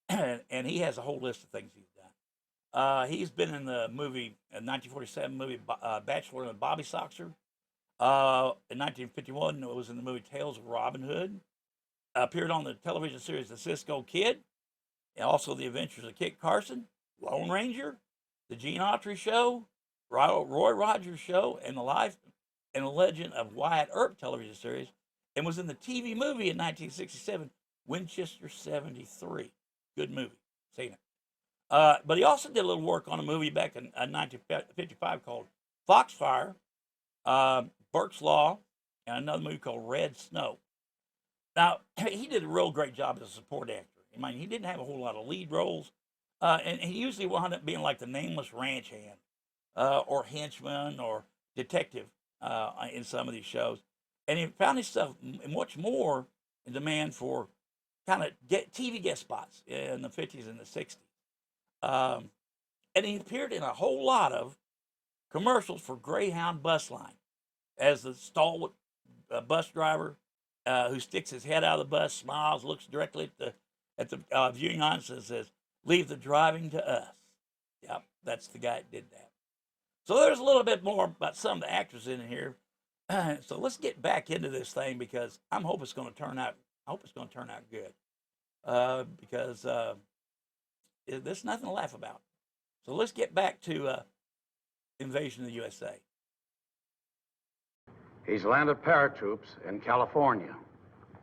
And he has a whole list of things he's done. He's been in the movie, 1947 movie Bachelor and Bobby Soxer. In 1951, it was in the movie Tales of Robin Hood. Appeared on the television series The Cisco Kid. And also The Adventures of Kit Carson, Lone Ranger, The Gene Autry Show, Roy Rogers Show, and The Life and the Legend of Wyatt Earp television series, and was in the TV movie in 1967, Winchester 73. Good movie. Seen it. But he also did a little work on a movie back in 1955 called Foxfire, Burke's Law, and another movie called Red Snow. Now, he did a real great job as a support actor. I mean, he didn't have a whole lot of lead roles, and he usually wound up being like the nameless ranch hand or henchman or detective in some of these shows. And he found himself much more in demand for kind of TV guest spots in the 50s and the 60s. And he appeared in a whole lot of commercials for Greyhound Bus Line as the stalwart bus driver who sticks his head out of the bus, smiles, looks directly at the viewing audience and says, "Leave the driving to us." Yep, that's the guy that did that. So there's a little bit more about some of the actors in here. So let's get back into this thing because I hope it's going to turn out. I hope it's going to turn out good because there's nothing to laugh about. So let's get back to Invasion of the USA. He's landed paratroops in California.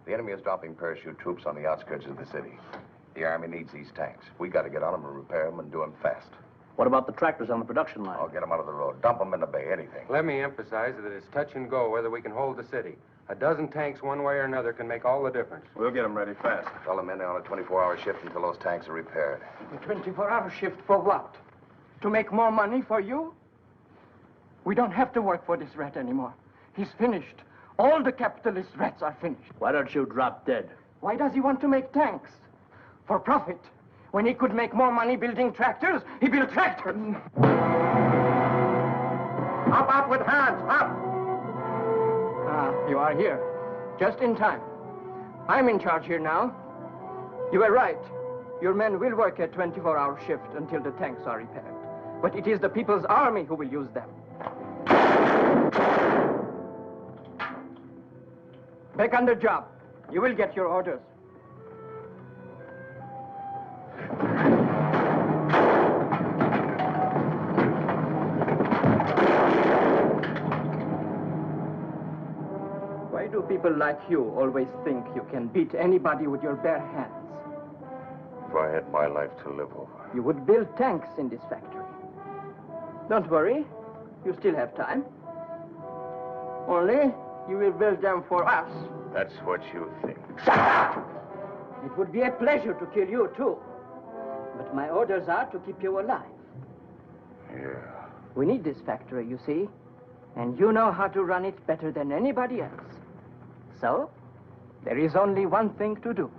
The enemy is dropping parachute troops on the outskirts of the city. The Army needs these tanks. We got to get on them and repair them and do them fast. What about the tractors on the production line? I'll get them out of the road. Dump them in the bay, anything. Let me emphasize that it's touch and go whether we can hold the city. A dozen tanks one way or another can make all the difference. We'll get them ready fast. Tell the men they're on a 24-hour shift until those tanks are repaired. A 24-hour shift for what? To make more money for you? We don't have to work for this rat anymore. He's finished. All the capitalist rats are finished. Why don't you drop dead? Why does he want to make tanks? For profit. When he could make more money building tractors, he built tractors. Up with hands, up! Ah, you are here. Just in time. I'm in charge here now. You were right. Your men will work a 24-hour shift until the tanks are repaired. But it is the People's Army who will use them. Back on the job. You will get your orders. Why do people like you always think you can beat anybody with your bare hands? If I had my life to live over. You would build tanks in this factory. Don't worry. You still have time. Only, you will build them for us. That's what you think. Shut up! It would be a pleasure to kill you, too. But my orders are to keep you alive. Yeah. We need this factory, you see. And you know how to run it better than anybody else. So, there is only one thing to do.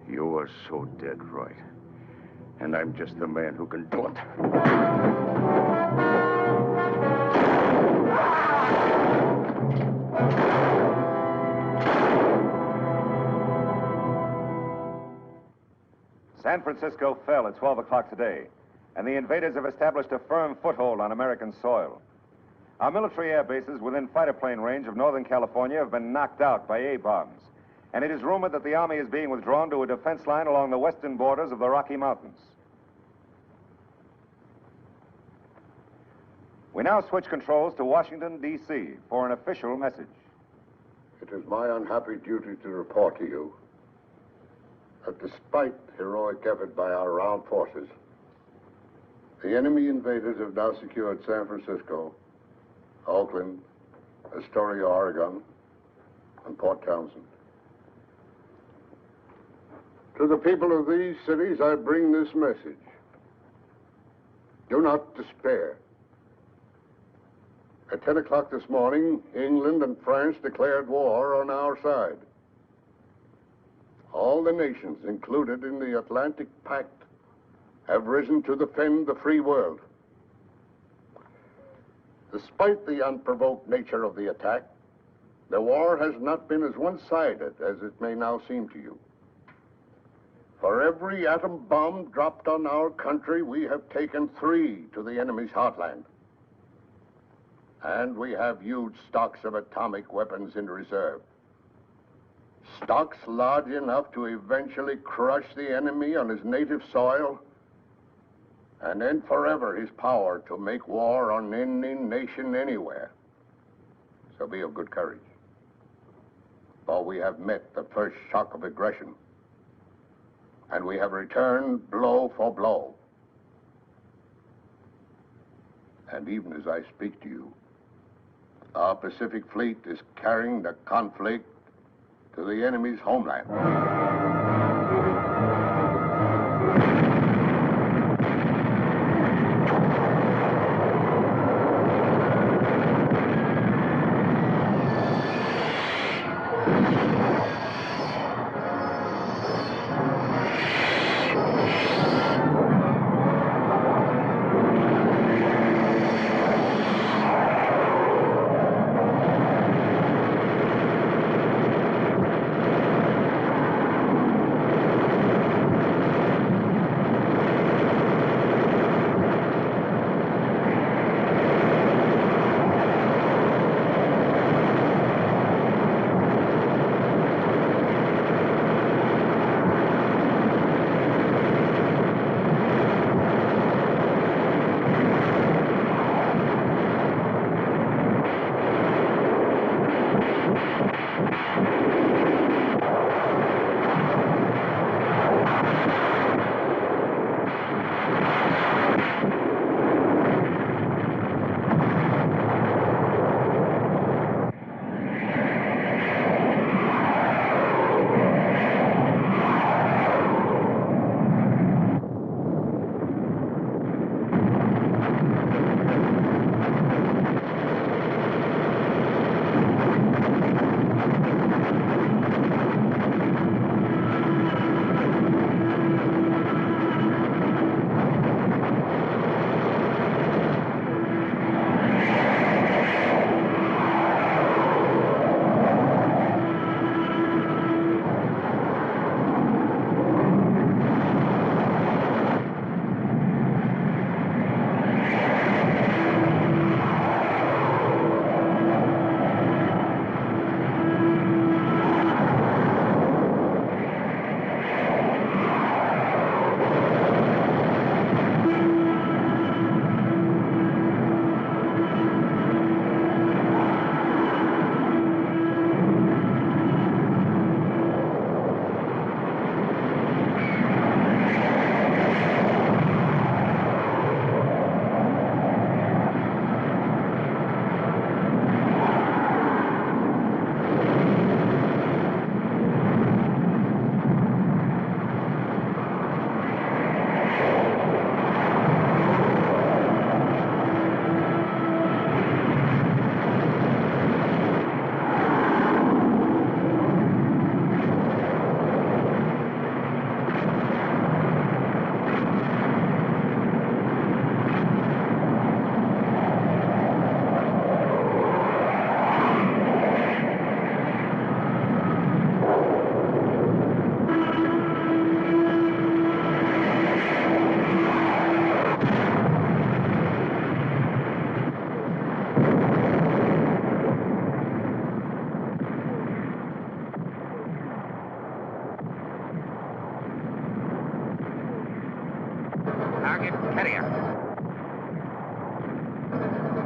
You are so dead right. And I'm just the man who can do it. San Francisco fell at 12 o'clock today, and the invaders have established a firm foothold on American soil. Our military air bases within fighter plane range of Northern California have been knocked out by A-bombs, and it is rumored that the Army is being withdrawn to a defense line along the western borders of the Rocky Mountains. We now switch controls to Washington, D.C. for an official message. It is my unhappy duty to report to you that despite heroic effort by our armed forces, the enemy invaders have now secured San Francisco, Oakland, Astoria, Oregon, and Port Townsend. To the people of these cities, I bring this message. Do not despair. At 10 o'clock this morning, England and France declared war on our side. All the nations included in the Atlantic Pact have risen to defend the free world. Despite the unprovoked nature of the attack, the war has not been as one-sided as it may now seem to you. For every atom bomb dropped on our country, we have taken 3 to the enemy's heartland. And we have huge stocks of atomic weapons in reserve. Stocks large enough to eventually crush the enemy on his native soil and end forever his power to make war on any nation anywhere. So be of good courage. For we have met the first shock of aggression, and we have returned blow for blow. And even as I speak to you, our Pacific Fleet is carrying the conflict to the enemy's homeland.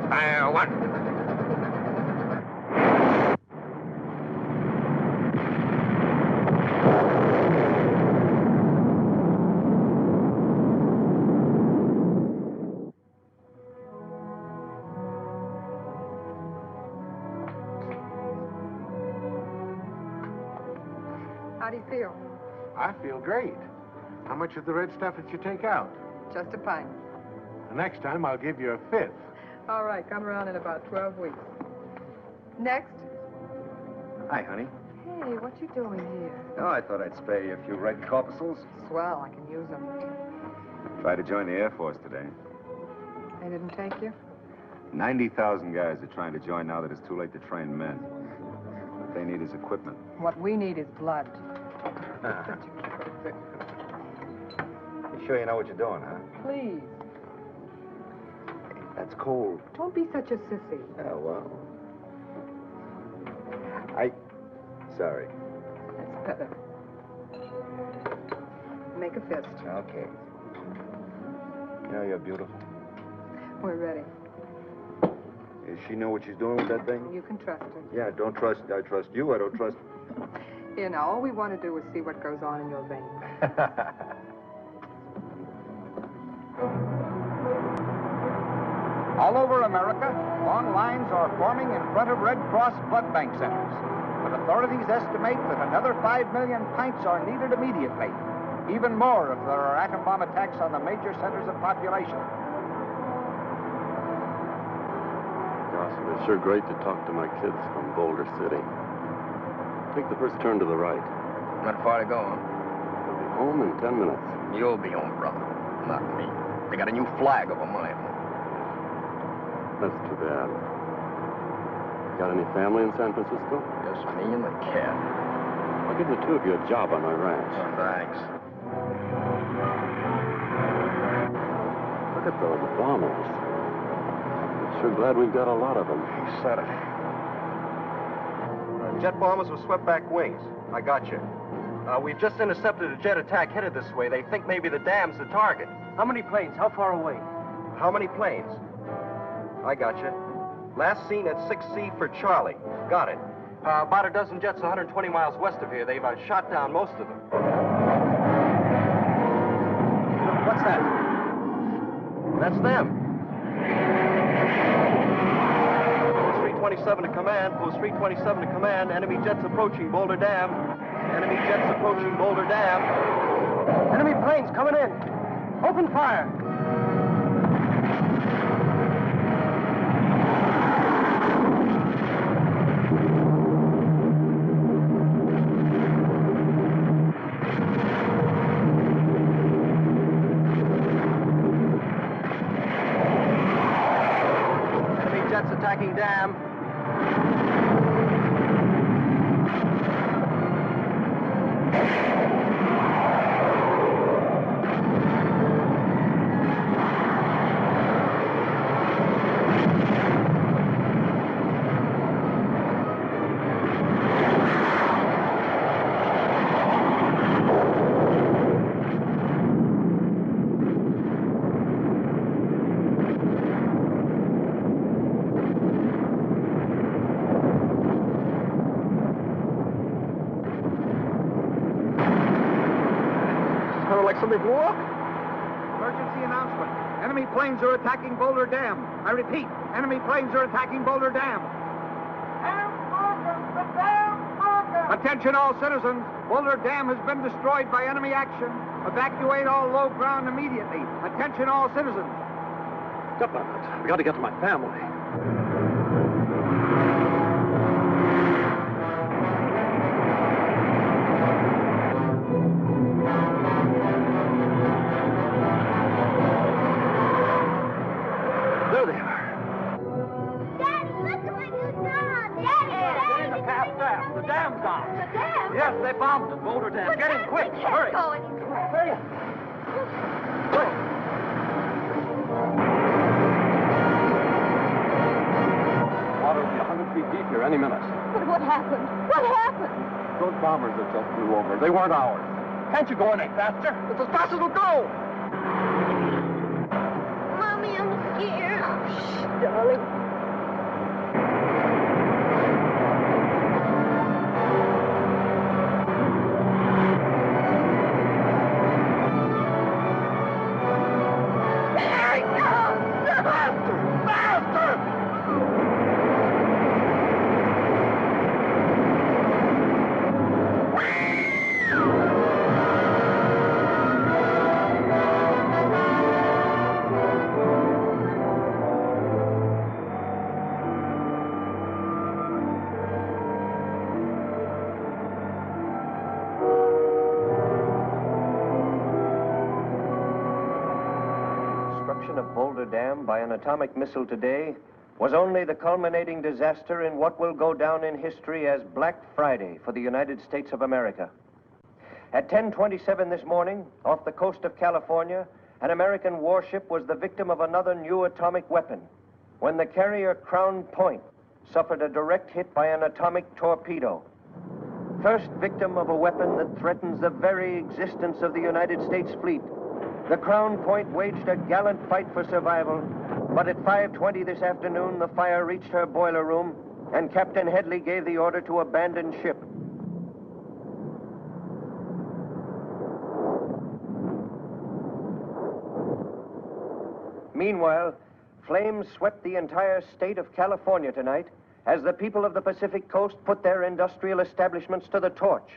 What? How do you feel? I feel great. How much of the red stuff did you take out? Just a pint. The next time, I'll give you a fifth. All right, come around in about 12 weeks. Next. Hi, honey. Hey, what you doing here? Oh, I thought I'd spare you a few red corpuscles. Swell, I can use them. Tried to join the Air Force today. They didn't take you? 90,000 guys are trying to join now that it's too late to train men. What they need is equipment. What we need is blood. You sure you know what you're doing, huh? Please, That's cold. don't be such a sissy. Oh, well. Sorry. That's better. Make a fist. Okay. You know you're beautiful. We're ready. Does she know what she's doing with that thing? You can trust her. Yeah, don't trust. I trust you. I don't trust. You know, all we want to do is see what goes on in your veins. All over America, long lines are forming in front of Red Cross blood bank centers. But authorities estimate that another 5 million pints are needed immediately. Even more if there are atom bomb attacks on the major centers of population. Gosh, it was sure great to talk to my kids from Boulder City. Take the first turn to the right. Not far to go, huh? We'll be home in 10 minutes. You'll be home, brother. Not me. They got a new flag over my home. That's too bad. Got any family in San Francisco? Just me and the cat. I'll give the two of you a job on my ranch. Oh, thanks. Look at those bombers. I'm sure glad we've got a lot of them. You said it. Jet bombers with swept-back wings. I got you. We've just intercepted a jet attack headed this way. They think maybe the dam's the target. How many planes? How far away? How many planes? I got you. Last seen at 6C for Charlie. Got it. About a dozen jets 120 miles west of here. They've shot down most of them. What's that? That's them. Post 327 to command. Post 327 to command. Enemy jets approaching Boulder Dam. Enemy jets approaching Boulder Dam. Enemy planes coming in. Open fire. Enemy jets attacking dam. Like something blew up? Emergency announcement. Enemy planes are attacking Boulder Dam. I repeat, enemy planes are attacking Boulder Dam. Attention all citizens. Boulder Dam has been destroyed by enemy action. Evacuate all low ground immediately. Attention all citizens. Step on it. We got to get to my family. There they are. Daddy, look at my new dog! Daddy, Get in the path fast. The dam's down. The dam? Yes, they bombed it. Boulder Dam. Get in quick. We can't Hurry. go anymore. Hurry. Water will be 100 feet deep here any minute. But what happened? What happened? Those bombers that just flew over, they weren't ours. Can't you go any faster? It's as fast as it'll go. Mommy, I'm scared. Shh, darling. destruction of Boulder Dam by an atomic missile today was only the culminating disaster in what will go down in history as Black Friday for the United States of America. At 10:27 this morning, off the coast of California, an American warship was the victim of another new atomic weapon when the carrier Crown Point suffered a direct hit by an atomic torpedo. First victim of a weapon that threatens the very existence of the United States fleet, the Crown Point waged a gallant fight for survival, but at 5:20 this afternoon, the fire reached her boiler room, and Captain Headley gave the order to abandon ship. Meanwhile, flames swept the entire state of California tonight as the people of the Pacific Coast put their industrial establishments to the torch,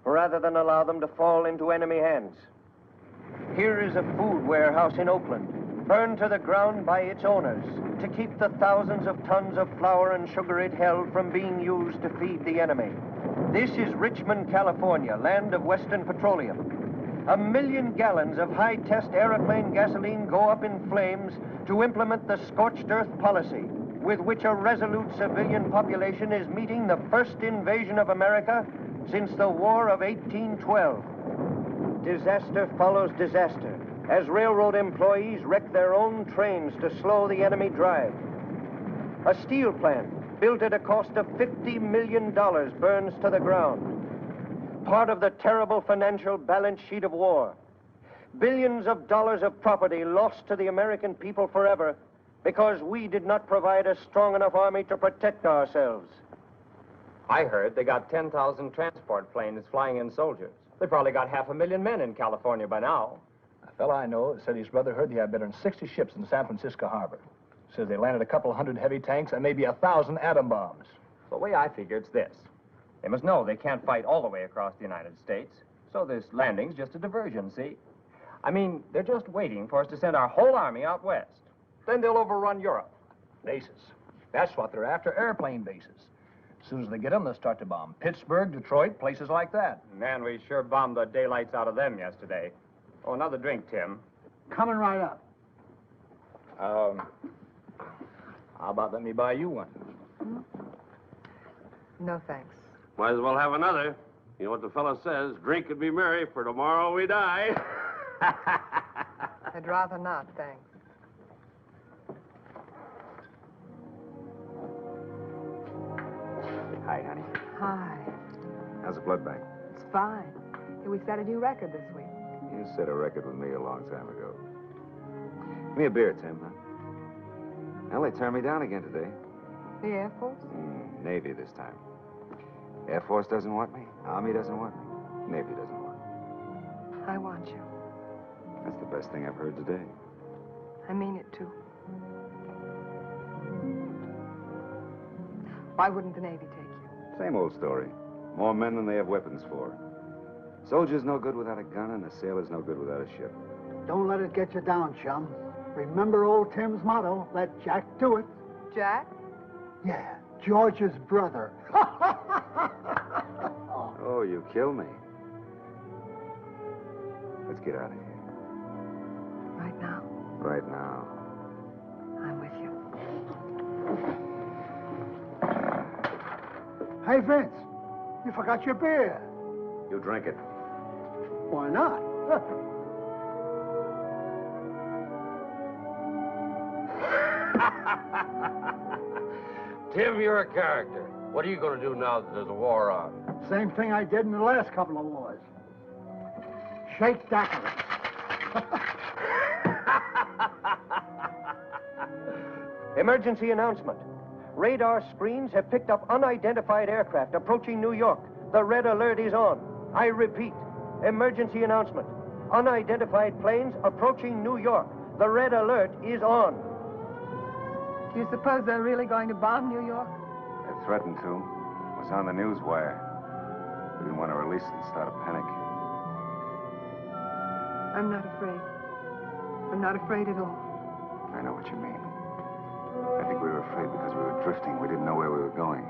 rather than allow them to fall into enemy hands. Here is a food warehouse in Oakland, burned to the ground by its owners to keep the thousands of tons of flour and sugar it held from being used to feed the enemy. This is Richmond, California, land of Western Petroleum. 1 million gallons of high-test airplane gasoline go up in flames to implement the scorched earth policy with which a resolute civilian population is meeting the first invasion of America since the War of 1812. Disaster follows disaster as railroad employees wreck their own trains to slow the enemy drive. A steel plant built at a cost of $50 million burns to the ground. Part of the terrible financial balance sheet of war. Billions of dollars of property lost to the American people forever because we did not provide a strong enough army to protect ourselves. I heard they got 10,000 transport planes flying in soldiers. They probably got 500,000 men in California by now. A fellow I know said his brother heard they had better than 60 ships in San Francisco harbor. Says they landed a couple hundred heavy tanks and maybe 1,000 atom bombs. The way I figure it's this. They must know they can't fight all the way across the United States, so this landing's just a diversion, see? I mean, they're just waiting for us to send our whole army out west. Then they'll overrun Europe. Bases. That's what they're after, airplane bases. As soon as they get them, they'll start to bomb Pittsburgh, Detroit, places like that. Man, we sure bombed the daylights out of them yesterday. Oh, another drink, Tim. Coming right up. How about let me buy you one? No, thanks. Might as well have another. You know what the fellow says, drink and be merry, for tomorrow we die. I'd rather not, thanks. Hi, honey. Hi. How's the blood bank? It's fine. We set a new record this week. You set a record with me a long time ago. Give me a beer, Tim, huh? Well, they turned me down again today. The Air Force? Navy this time. Air Force doesn't want me. Army doesn't want me. Navy doesn't want me. I want you. That's the best thing I've heard today. I mean it, too. Why wouldn't the Navy take you? Same old story. More men than they have weapons for. Soldier's no good without a gun, and a sailor's no good without a ship. Don't let it get you down, chum. Remember old Tim's motto, let Jack do it. Jack? Yeah, George's brother. Oh, you kill me. Let's get out of here. Right now? Right now. I'm with you. Hey, Vince, you forgot your beer. You drink it. Why not? Tim, you're a character. What are you going to do now that there's a war on? Same thing I did in the last couple of wars. Shake daiquiris. Emergency announcement. Radar screens have picked up unidentified aircraft approaching New York. The red alert is on. I repeat, emergency announcement. Unidentified planes approaching New York. The red alert is on. Do you suppose they're really going to bomb New York? They threatened to. It was on the news wire. We didn't want to release it and start a panic. I'm not afraid. I'm not afraid at all. I know what you mean. I think we were afraid because we were drifting. We didn't know where we were going.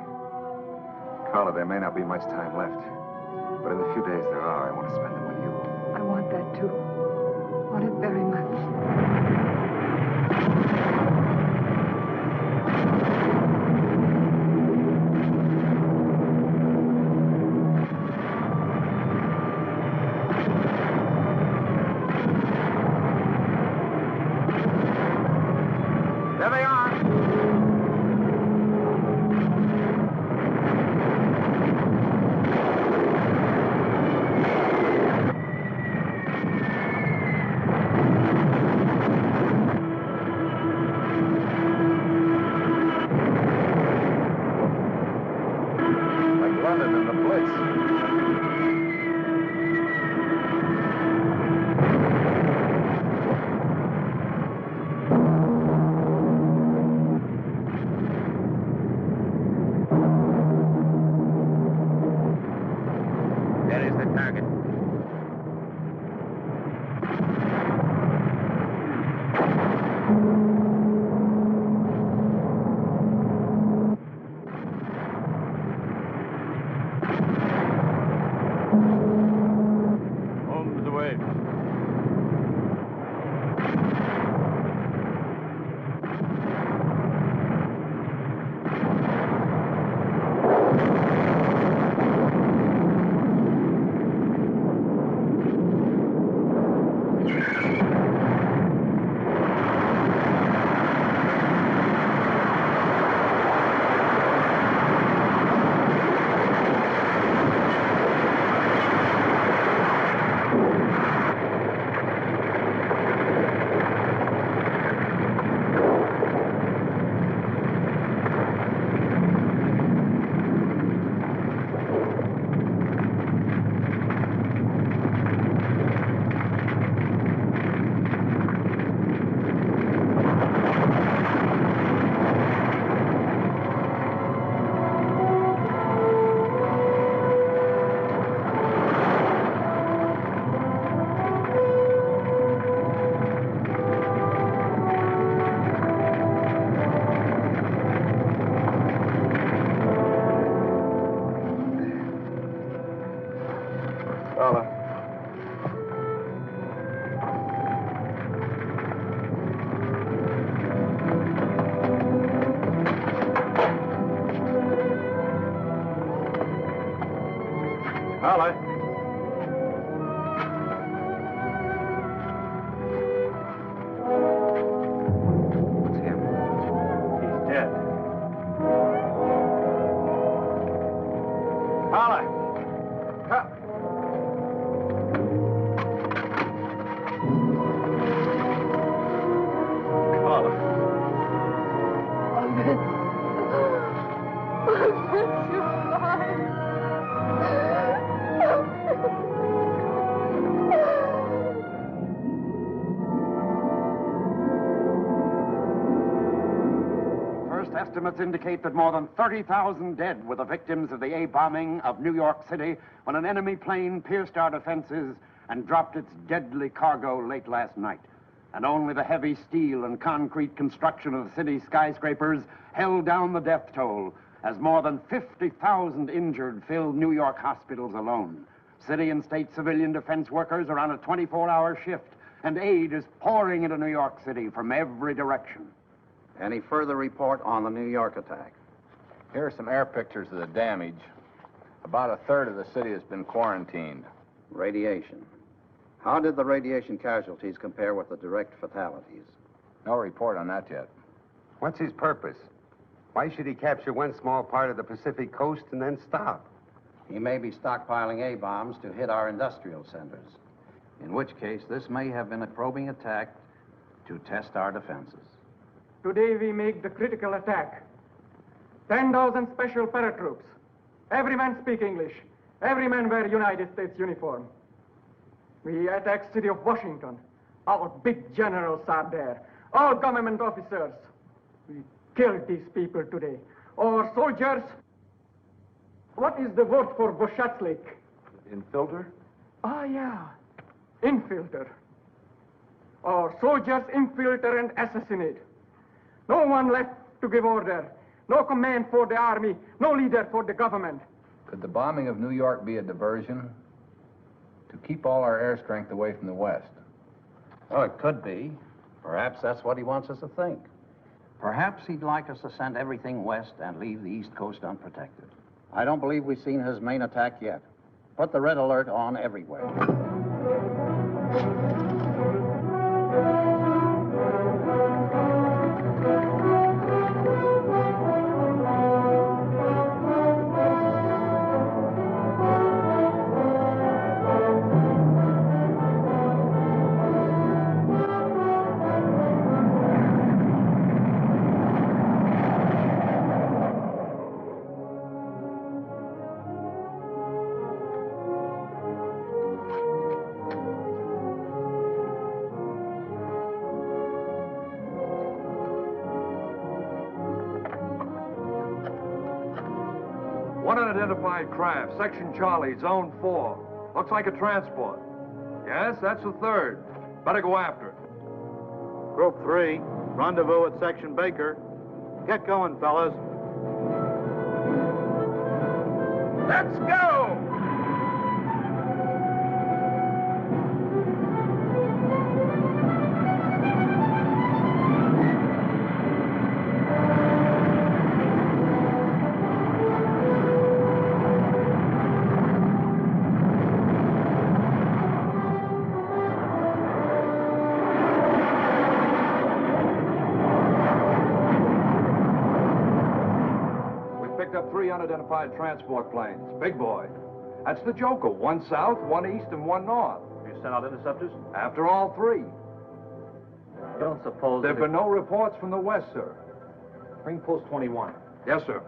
Carla, there may not be much time left. But in the few days there are, I want to spend them with you. I want that too. Want it very much. Fowler. It's him. He's dead. Fowler. First estimates indicate that more than 30,000 dead were the victims of the A-bombing of New York City when an enemy plane pierced our defenses and dropped its deadly cargo late last night. And only the heavy steel and concrete construction of the city's skyscrapers held down the death toll, as more than 50,000 injured filled New York hospitals alone. City and state civilian defense workers are on a 24-hour shift, and aid is pouring into New York City from every direction. Any further report on the New York attack? Here are some air pictures of the damage. About a third of the city has been quarantined. Radiation. How did the radiation casualties compare with the direct fatalities? No report on that yet. What's his purpose? Why should he capture one small part of the Pacific coast and then stop? He may be stockpiling A-bombs to hit our industrial centers, in which case this may have been a probing attack to test our defenses. Today we make the critical attack. 10,000 special paratroops. Every man speak English. Every man wear United States uniform. We attack city of Washington. Our big generals are there. All government officers. We killed these people today. Our soldiers. What is the word for Boshachlik? Infilter? Ah, yeah. Infilter. Our soldiers infiltrate and assassinate. No one left to give order. No command for the army. No leader for the government. Could the bombing of New York be a diversion to keep all our air strength away from the West? Oh, it could be. Perhaps that's what he wants us to think. Perhaps he'd like us to send everything west and leave the East Coast unprotected. I don't believe we've seen his main attack yet. Put the red alert on everywhere. One unidentified craft, Section Charlie, Zone 4. Looks like a transport. Yes, that's the third. Better go after it. Group 3, rendezvous at Section Baker. Get going, fellas. Let's go! Three unidentified transport planes. Big boy. That's the Joker. One south, one east, and one north. You sent out interceptors? After all three. You don't suppose... There have been no reports from the west, sir. Bring Post 21. Yes, sir.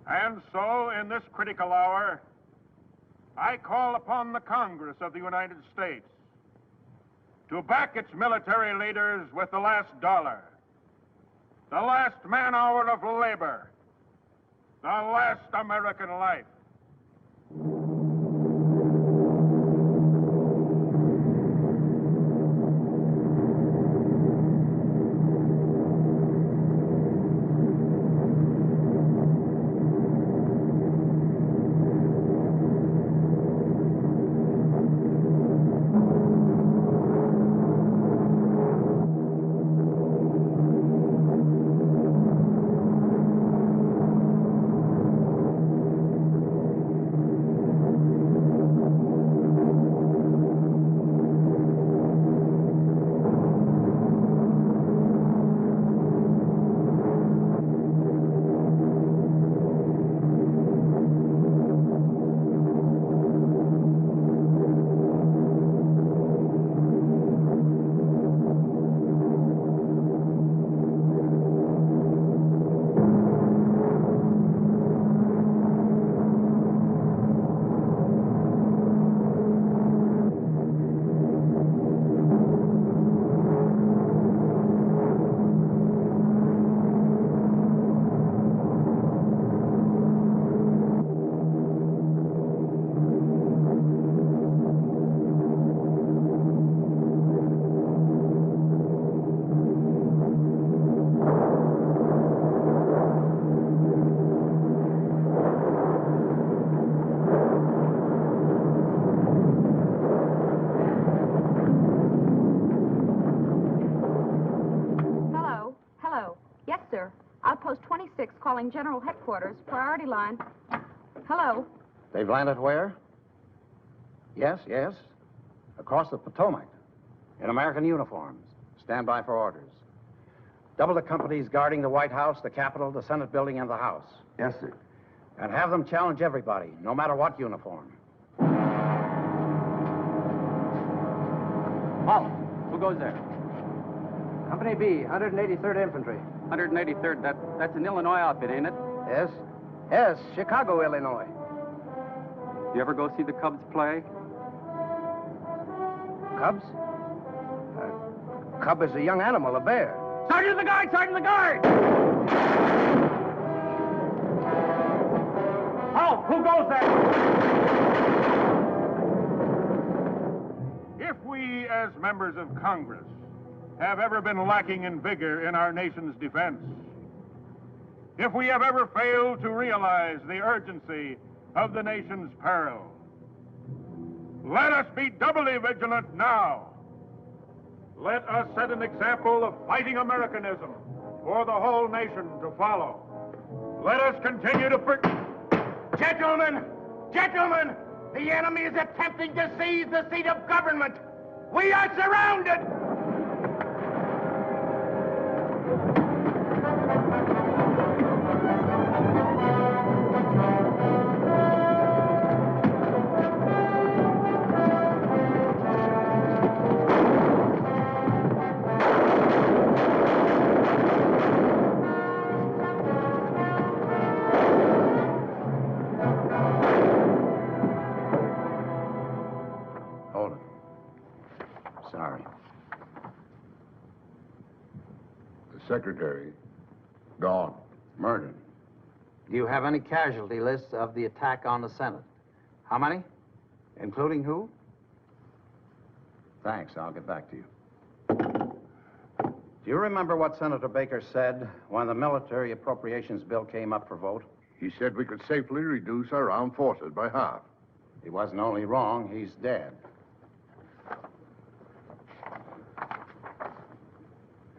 And so, in this critical hour, I call upon the Congress of the United States to back its military leaders with the last dollar, the last man-hour of labor, the last American life. calling General Headquarters, priority line. Hello. They've landed where? Yes, yes. Across the Potomac. In American uniforms. Stand by for orders. Double the companies guarding the White House, the Capitol, the Senate building, and the House. Yes, sir. And have them challenge everybody, no matter what uniform. Halt. Who goes there? Company B, 183rd Infantry. 183rd, that's an Illinois outfit, ain't it? Yes. Yes, Chicago, Illinois. You ever go see the Cubs play? Cubs? Cub is a young animal, a bear. Sergeant the guard! Sergeant the guard! Halt! Who goes there? If we, as members of Congress, have ever been lacking in vigor in our nation's defense, if we have ever failed to realize the urgency of the nation's peril, let us be doubly vigilant now. Let us set an example of fighting Americanism for the whole nation to follow. Let us continue to... Gentlemen! Gentlemen! The enemy is attempting to seize the seat of government! We are surrounded! Hold it. Sorry. The secretary, gone. Murdered. Do you have any casualty lists of the attack on the Senate? How many? Including who? Thanks. I'll get back to you. Do you remember what Senator Baker said when the military appropriations bill came up for vote? He said we could safely reduce our armed forces by half. He wasn't only wrong, he's dead.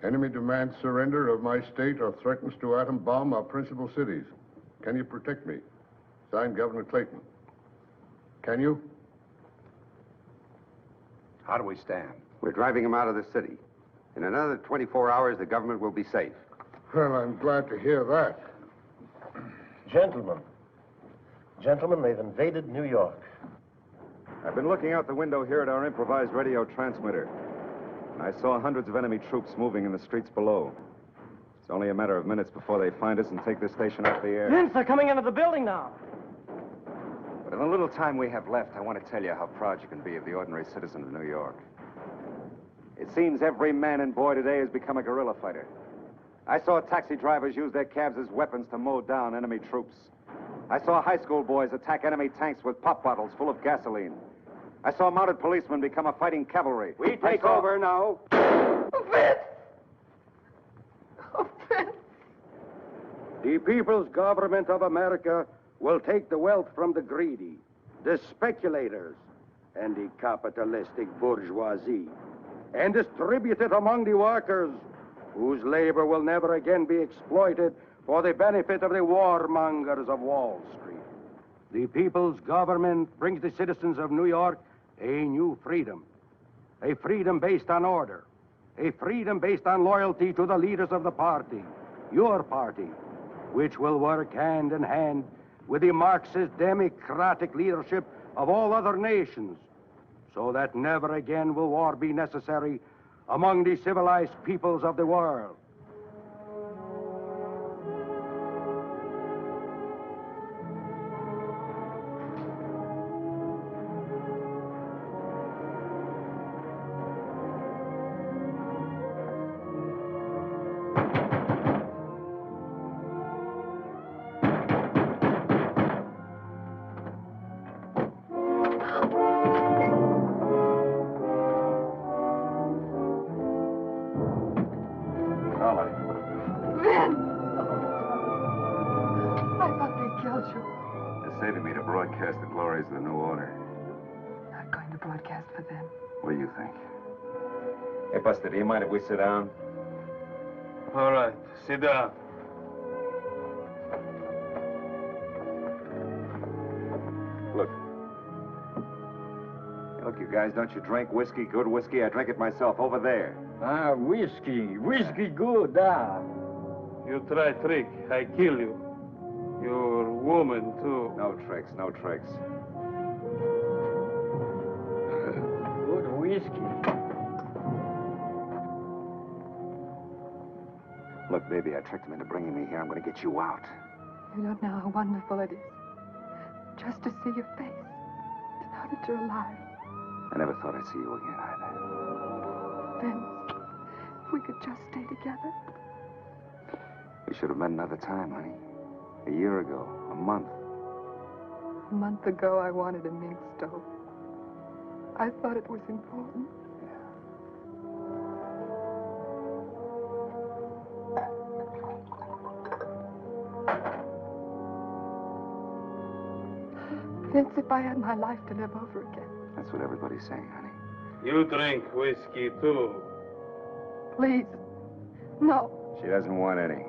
Enemy demands surrender of my state or threatens to atom bomb our principal cities. Can you protect me? Signed, Governor Clayton. Can you? How do we stand? We're driving him out of the city. In another 24 hours, the government will be safe. Well, I'm glad to hear that. Gentlemen. Gentlemen, they've invaded New York. I've been looking out the window here at our improvised radio transmitter. And I saw hundreds of enemy troops moving in the streets below. It's only a matter of minutes before they find us and take this station off the air. Vince, they're coming into the building now. But in the little time we have left, I want to tell you how proud you can be of the ordinary citizen of New York. It seems every man and boy today has become a guerrilla fighter. I saw taxi drivers use their cabs as weapons to mow down enemy troops. I saw high school boys attack enemy tanks with pop bottles full of gasoline. I saw mounted policemen become a fighting cavalry. We take over now. Vince! Oh, Vince! The People's Government of America will take the wealth from the greedy, the speculators, and the capitalistic bourgeoisie, and distribute it among the workers, whose labor will never again be exploited for the benefit of the warmongers of Wall Street. The People's Government brings the citizens of New York a new freedom, a freedom based on order, a freedom based on loyalty to the leaders of the party, your party, which will work hand in hand with the Marxist democratic leadership of all other nations, so that never again will war be necessary among the civilized peoples of the world. Saving me to broadcast the glories of the new order. Not going to broadcast for them. What do you think? Hey, Buster, do you mind if we sit down? All right, sit down. guys, don't you drink whiskey? Good whiskey? I drink it myself over there. Ah, whiskey. Whiskey good, ah. You try trick, I kill you. Your woman, too. No tricks, no tricks. Good whiskey. Look, baby, I tricked him into bringing me here. I'm going to get you out. You don't know how wonderful it is. Just to see your face. To know that you're alive. I never thought I'd see you again either. Vince, if we could just stay together. We should have met another time, honey. A year ago, a month. A month ago, I wanted a mink stove. I thought it was important. Vince, if I had my life to live over again. That's what everybody's saying, honey. You drink whiskey, too. Please. No. She doesn't want any.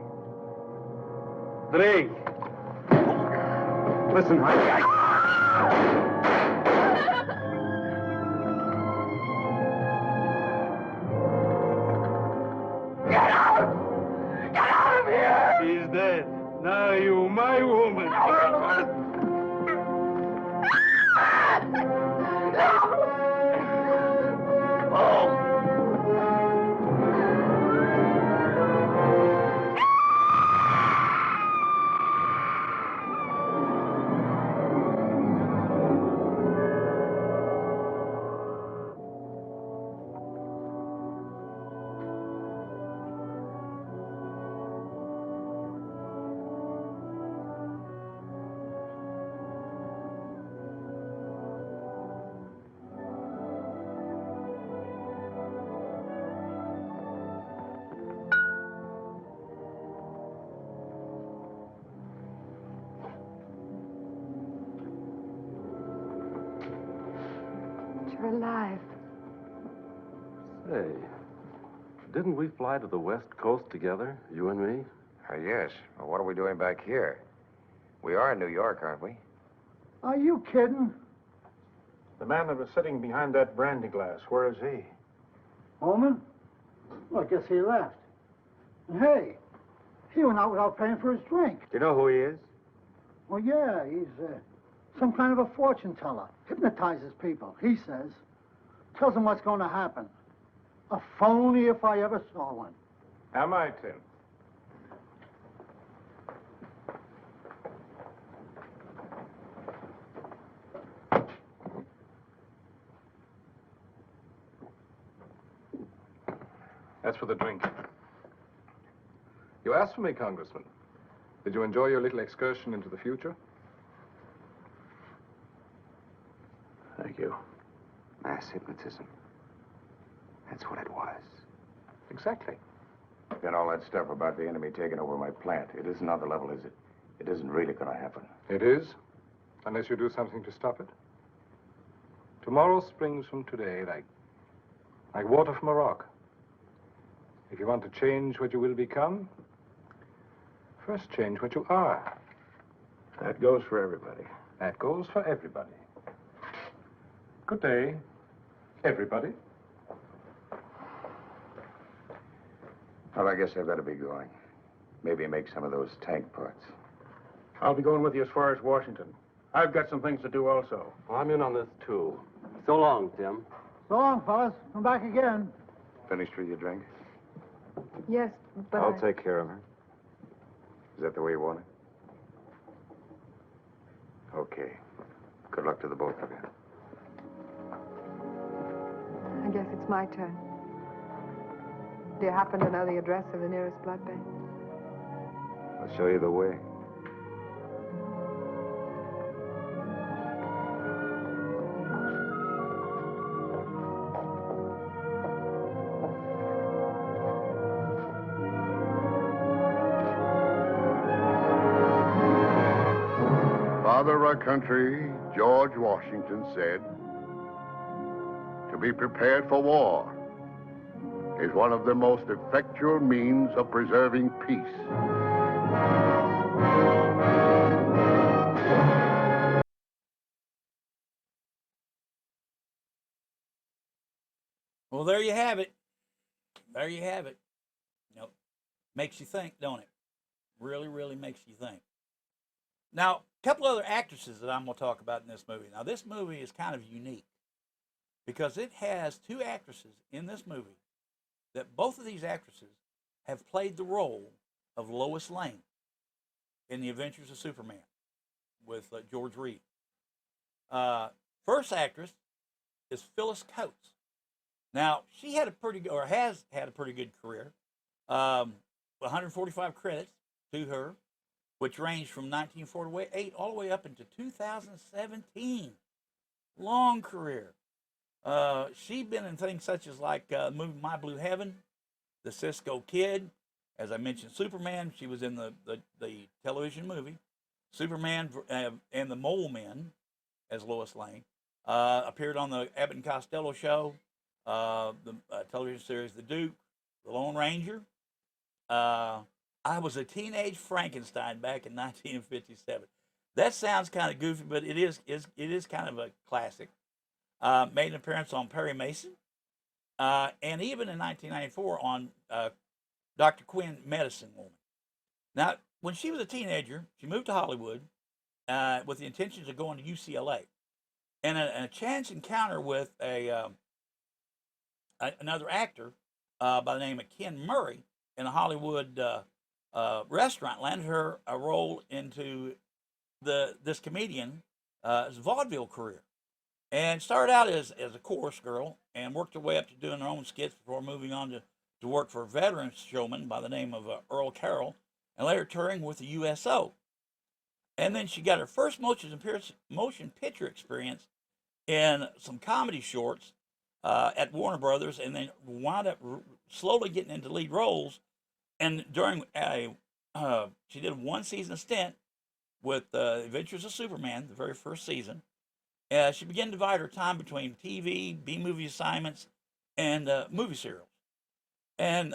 Drink. Listen, honey. Get out! Get out of here! He's dead. Now you, my woman. You're alive. Say, didn't we fly to the West Coast together, you and me? Yes. Well, what are we doing back here? We are in New York, aren't we? Are you kidding? The man that was sitting behind that brandy glass, where is he? Holman? Well, I guess he left. And hey, he went out without paying for his drink. Do you know who he is? Well, yeah, he's some kind of a fortune teller. Hypnotizes people, he says. Tells them what's going to happen. A phony if I ever saw one. Am I, Tim? That's for the drink. You asked for me, Congressman. Did you enjoy your little excursion into the future? Thank you. Mass hypnotism. That's what it was. Exactly. Then all that stuff about the enemy taking over my plant, it isn't on the level, is it? It isn't really going to happen. It is, unless you do something to stop it. Tomorrow springs from today like water from a rock. If you want to change what you will become, first change what you are. That goes for everybody. That goes for everybody. Good day, everybody. Well, I guess I've got to be going. Maybe make some of those tank parts. I'll be going with you as far as Washington. I've got some things to do also. I'm in on this, too. So long, Tim. So long, fellas. Come back again. Finished with your drink? Yes, but I'll take care of her. Is that the way you want it? Okay. Good luck to the both of you. I guess it's my turn. Do you happen to know the address of the nearest blood bank? I'll show you the way. Father of our country, George Washington, said, "To be prepared for war is one of the most effectual means of preserving peace." Well, there you have it. There you have it. Nope. Makes you think, don't it? Really, really makes you think. Now, a couple other actresses that I'm going to talk about in this movie. Now, this movie is kind of unique because it has two actresses in this movie that both of these actresses have played the role of Lois Lane in The Adventures of Superman with George Reeves. First actress is Phyllis Coates. Now, she had a pretty good, or has had a pretty good career. 145 credits to her, which ranged from 1948 all the way up into 2017. Long career. She's been in things such as like the movie My Blue Heaven, The Cisco Kid. As I mentioned, Superman. She was in the television movie. Superman and the Mole Men as Lois Lane. Appeared on the Abbott and Costello show, the television series The Duke, The Lone Ranger. I Was a Teenage Frankenstein back in 1957. That sounds kind of goofy, but it is kind of a classic. Made an appearance on Perry Mason, and even in 1994 on Dr. Quinn, Medicine Woman. Now, when she was a teenager, she moved to Hollywood with the intentions of going to UCLA. And a chance encounter with another actor by the name of Ken Murray in a Hollywood restaurant landed her a role into this comedian's vaudeville career. And started out as a chorus girl and worked her way up to doing her own skits before moving on to work for a veteran showman by the name of Earl Carroll, and later touring with the USO. And then she got her first motion picture experience in some comedy shorts at Warner Brothers, and then wound up slowly getting into lead roles. And during she did a one-season stint with Adventures of Superman, the very first season. She began to divide her time between TV, B-movie assignments, and movie serials. And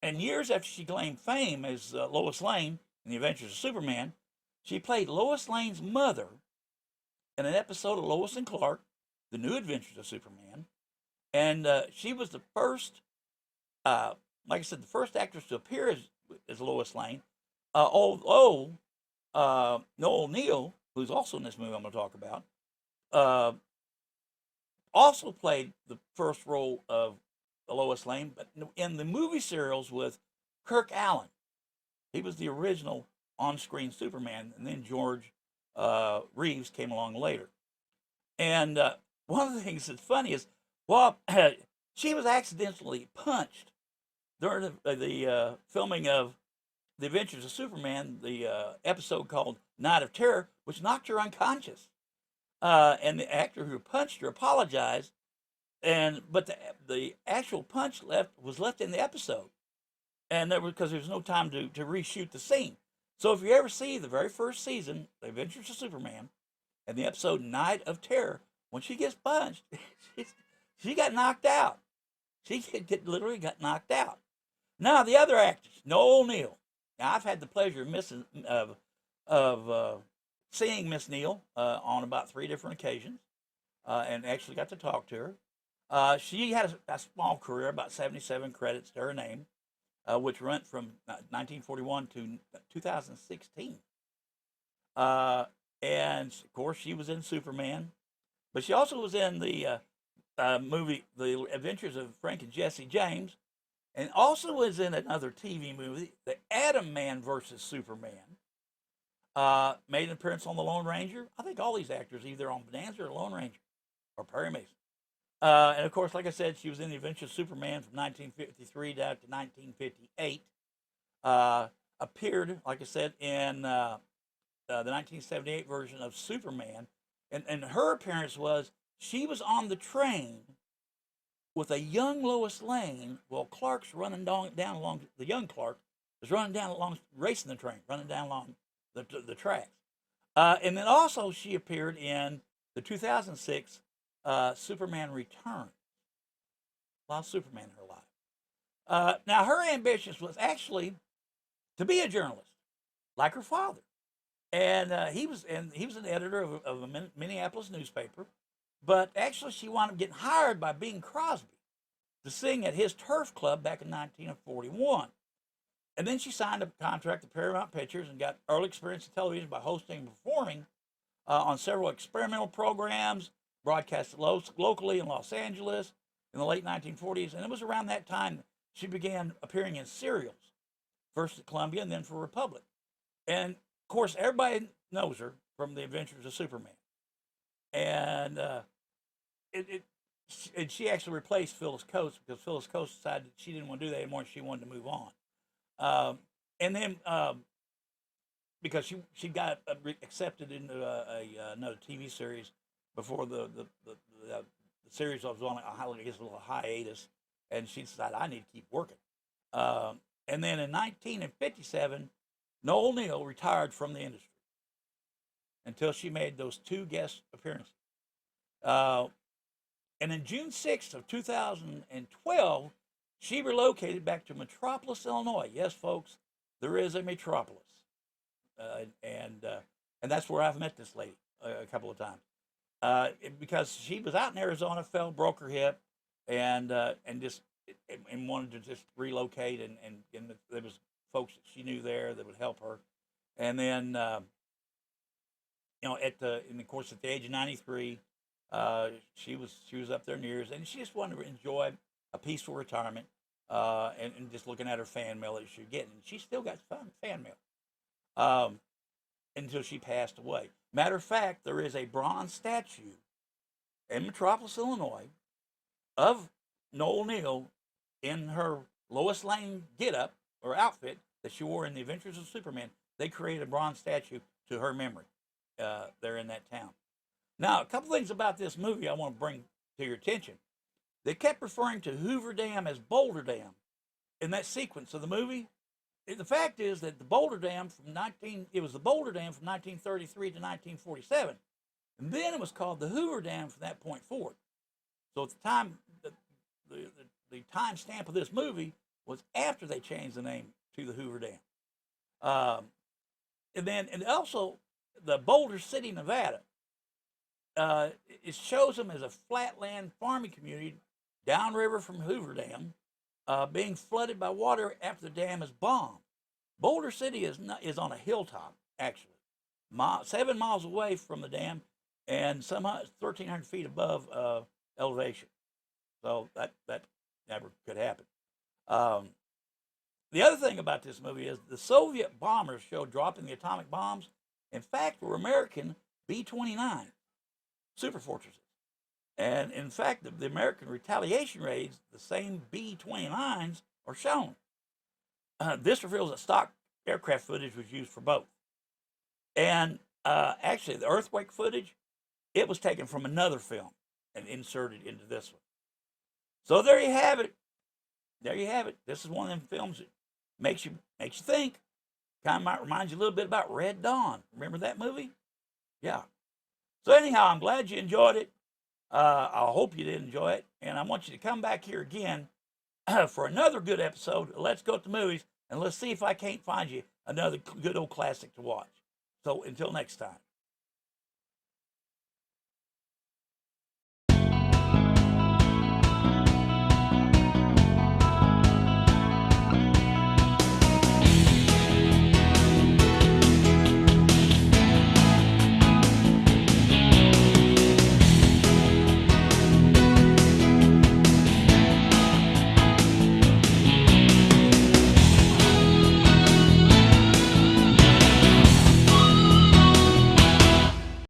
years after she claimed fame as Lois Lane in The Adventures of Superman, she played Lois Lane's mother in an episode of Lois and Clark, The New Adventures of Superman. And she was the first, like I said, the first actress to appear as Lois Lane. Although Noel Neill, who's also in this movie I'm going to talk about, also played the first role of Lois Lane, but in the movie serials with Kirk Allen. He was the original on-screen Superman, and then George Reeves came along later. And one of the things that's funny is, well, she was accidentally punched during the filming of The Adventures of Superman, the episode called Night of Terror, which knocked her unconscious. And the actor who punched her apologized, but the actual punch was left in the episode, and because there was no time to reshoot the scene. So if you ever see the very first season, The Adventures of Superman, and the episode Night of Terror, when she gets punched, she got knocked out. She literally got knocked out. Now the other actress, Noel Neill. Now I've had the pleasure of seeing Miss Neill on about 3 different occasions, and actually got to talk to her. She had a small career, about 77 credits to her name, which went from 1941 to 2016. And of course, she was in Superman, but she also was in the movie The Adventures of Frank and Jesse James, and also was in another TV movie, The Atom Man versus Superman. Made an appearance on The Lone Ranger. I think all these actors either on Bonanza or Lone Ranger or Perry Mason. And of course, like I said, she was in The Adventures of Superman from 1953 down to 1958. Appeared, like I said, in the 1978 version of Superman. And her appearance was, she was on the train with a young Lois Lane while Clark's running down along, the young Clark is running down along, racing the train, running down along the tracks. And then also she appeared in the 2006 Superman Returns. A lot of Superman in her life. Now her ambitions was actually to be a journalist, like her father. And he was an editor of a Minneapolis newspaper. But actually she wound up getting hired by Bing Crosby to sing at his turf club back in 1941. And then she signed a contract with Paramount Pictures and got early experience in television by hosting and performing on several experimental programs broadcast locally in Los Angeles in the late 1940s. And it was around that time she began appearing in serials, first at Columbia and then for Republic. And, of course, everybody knows her from The Adventures of Superman. And and she actually replaced Phyllis Coates because Phyllis Coates decided that she didn't want to do that anymore and she wanted to move on. And then because she got accepted into another TV series before the series was on, I guess, a little hiatus, and she decided, I need to keep working. And then in 1957, Noel Neill retired from the industry until she made those 2 guest appearances. And in June 6th of 2012, she relocated back to Metropolis, Illinois. Yes, folks, there is a Metropolis. And that's where I've met this lady a couple of times. Because she was out in Arizona, fell, broke her hip, and wanted to just relocate, and there was folks that she knew there that would help her. And then, of course, at the age of 93, she was up there in years, and she just wanted to enjoy a peaceful retirement, and just looking at her fan mail that she was getting. And she still got fan mail until she passed away. Matter of fact, there is a bronze statue in Metropolis, Illinois, of Noel Neill in her Lois Lane get-up or outfit that she wore in The Adventures of Superman. They created a bronze statue to her memory there in that town. Now, a couple things about this movie I want to bring to your attention. They kept referring to Hoover Dam as Boulder Dam in that sequence of the movie. The fact is that the Boulder Dam it was the Boulder Dam from 1933 to 1947. And then it was called the Hoover Dam from that point forward. So at the time, the time stamp of this movie was after they changed the name to the Hoover Dam. And also the Boulder City, Nevada, it shows them as a flatland farming community downriver from Hoover Dam, being flooded by water after the dam is bombed. Boulder City is on a hilltop, actually, 7 miles away from the dam, and somehow 1,300 feet above elevation. So that never could happen. The other thing about this movie is the Soviet bombers showed dropping the atomic bombs, in fact, were American B-29 superfortresses. And in fact, the American retaliation raids, the same B-29s are shown. This reveals that stock aircraft footage was used for both. And actually, the earthquake footage, it was taken from another film and inserted into this one. So there you have it. There you have it. This is one of them films that makes you think. Kind of might remind you a little bit about Red Dawn. Remember that movie? Yeah. So anyhow, I'm glad you enjoyed it. I hope you did enjoy it. And I want you to come back here again for another good episode of Let's Go to the Movies, and let's see if I can't find you another good old classic to watch. So until next time.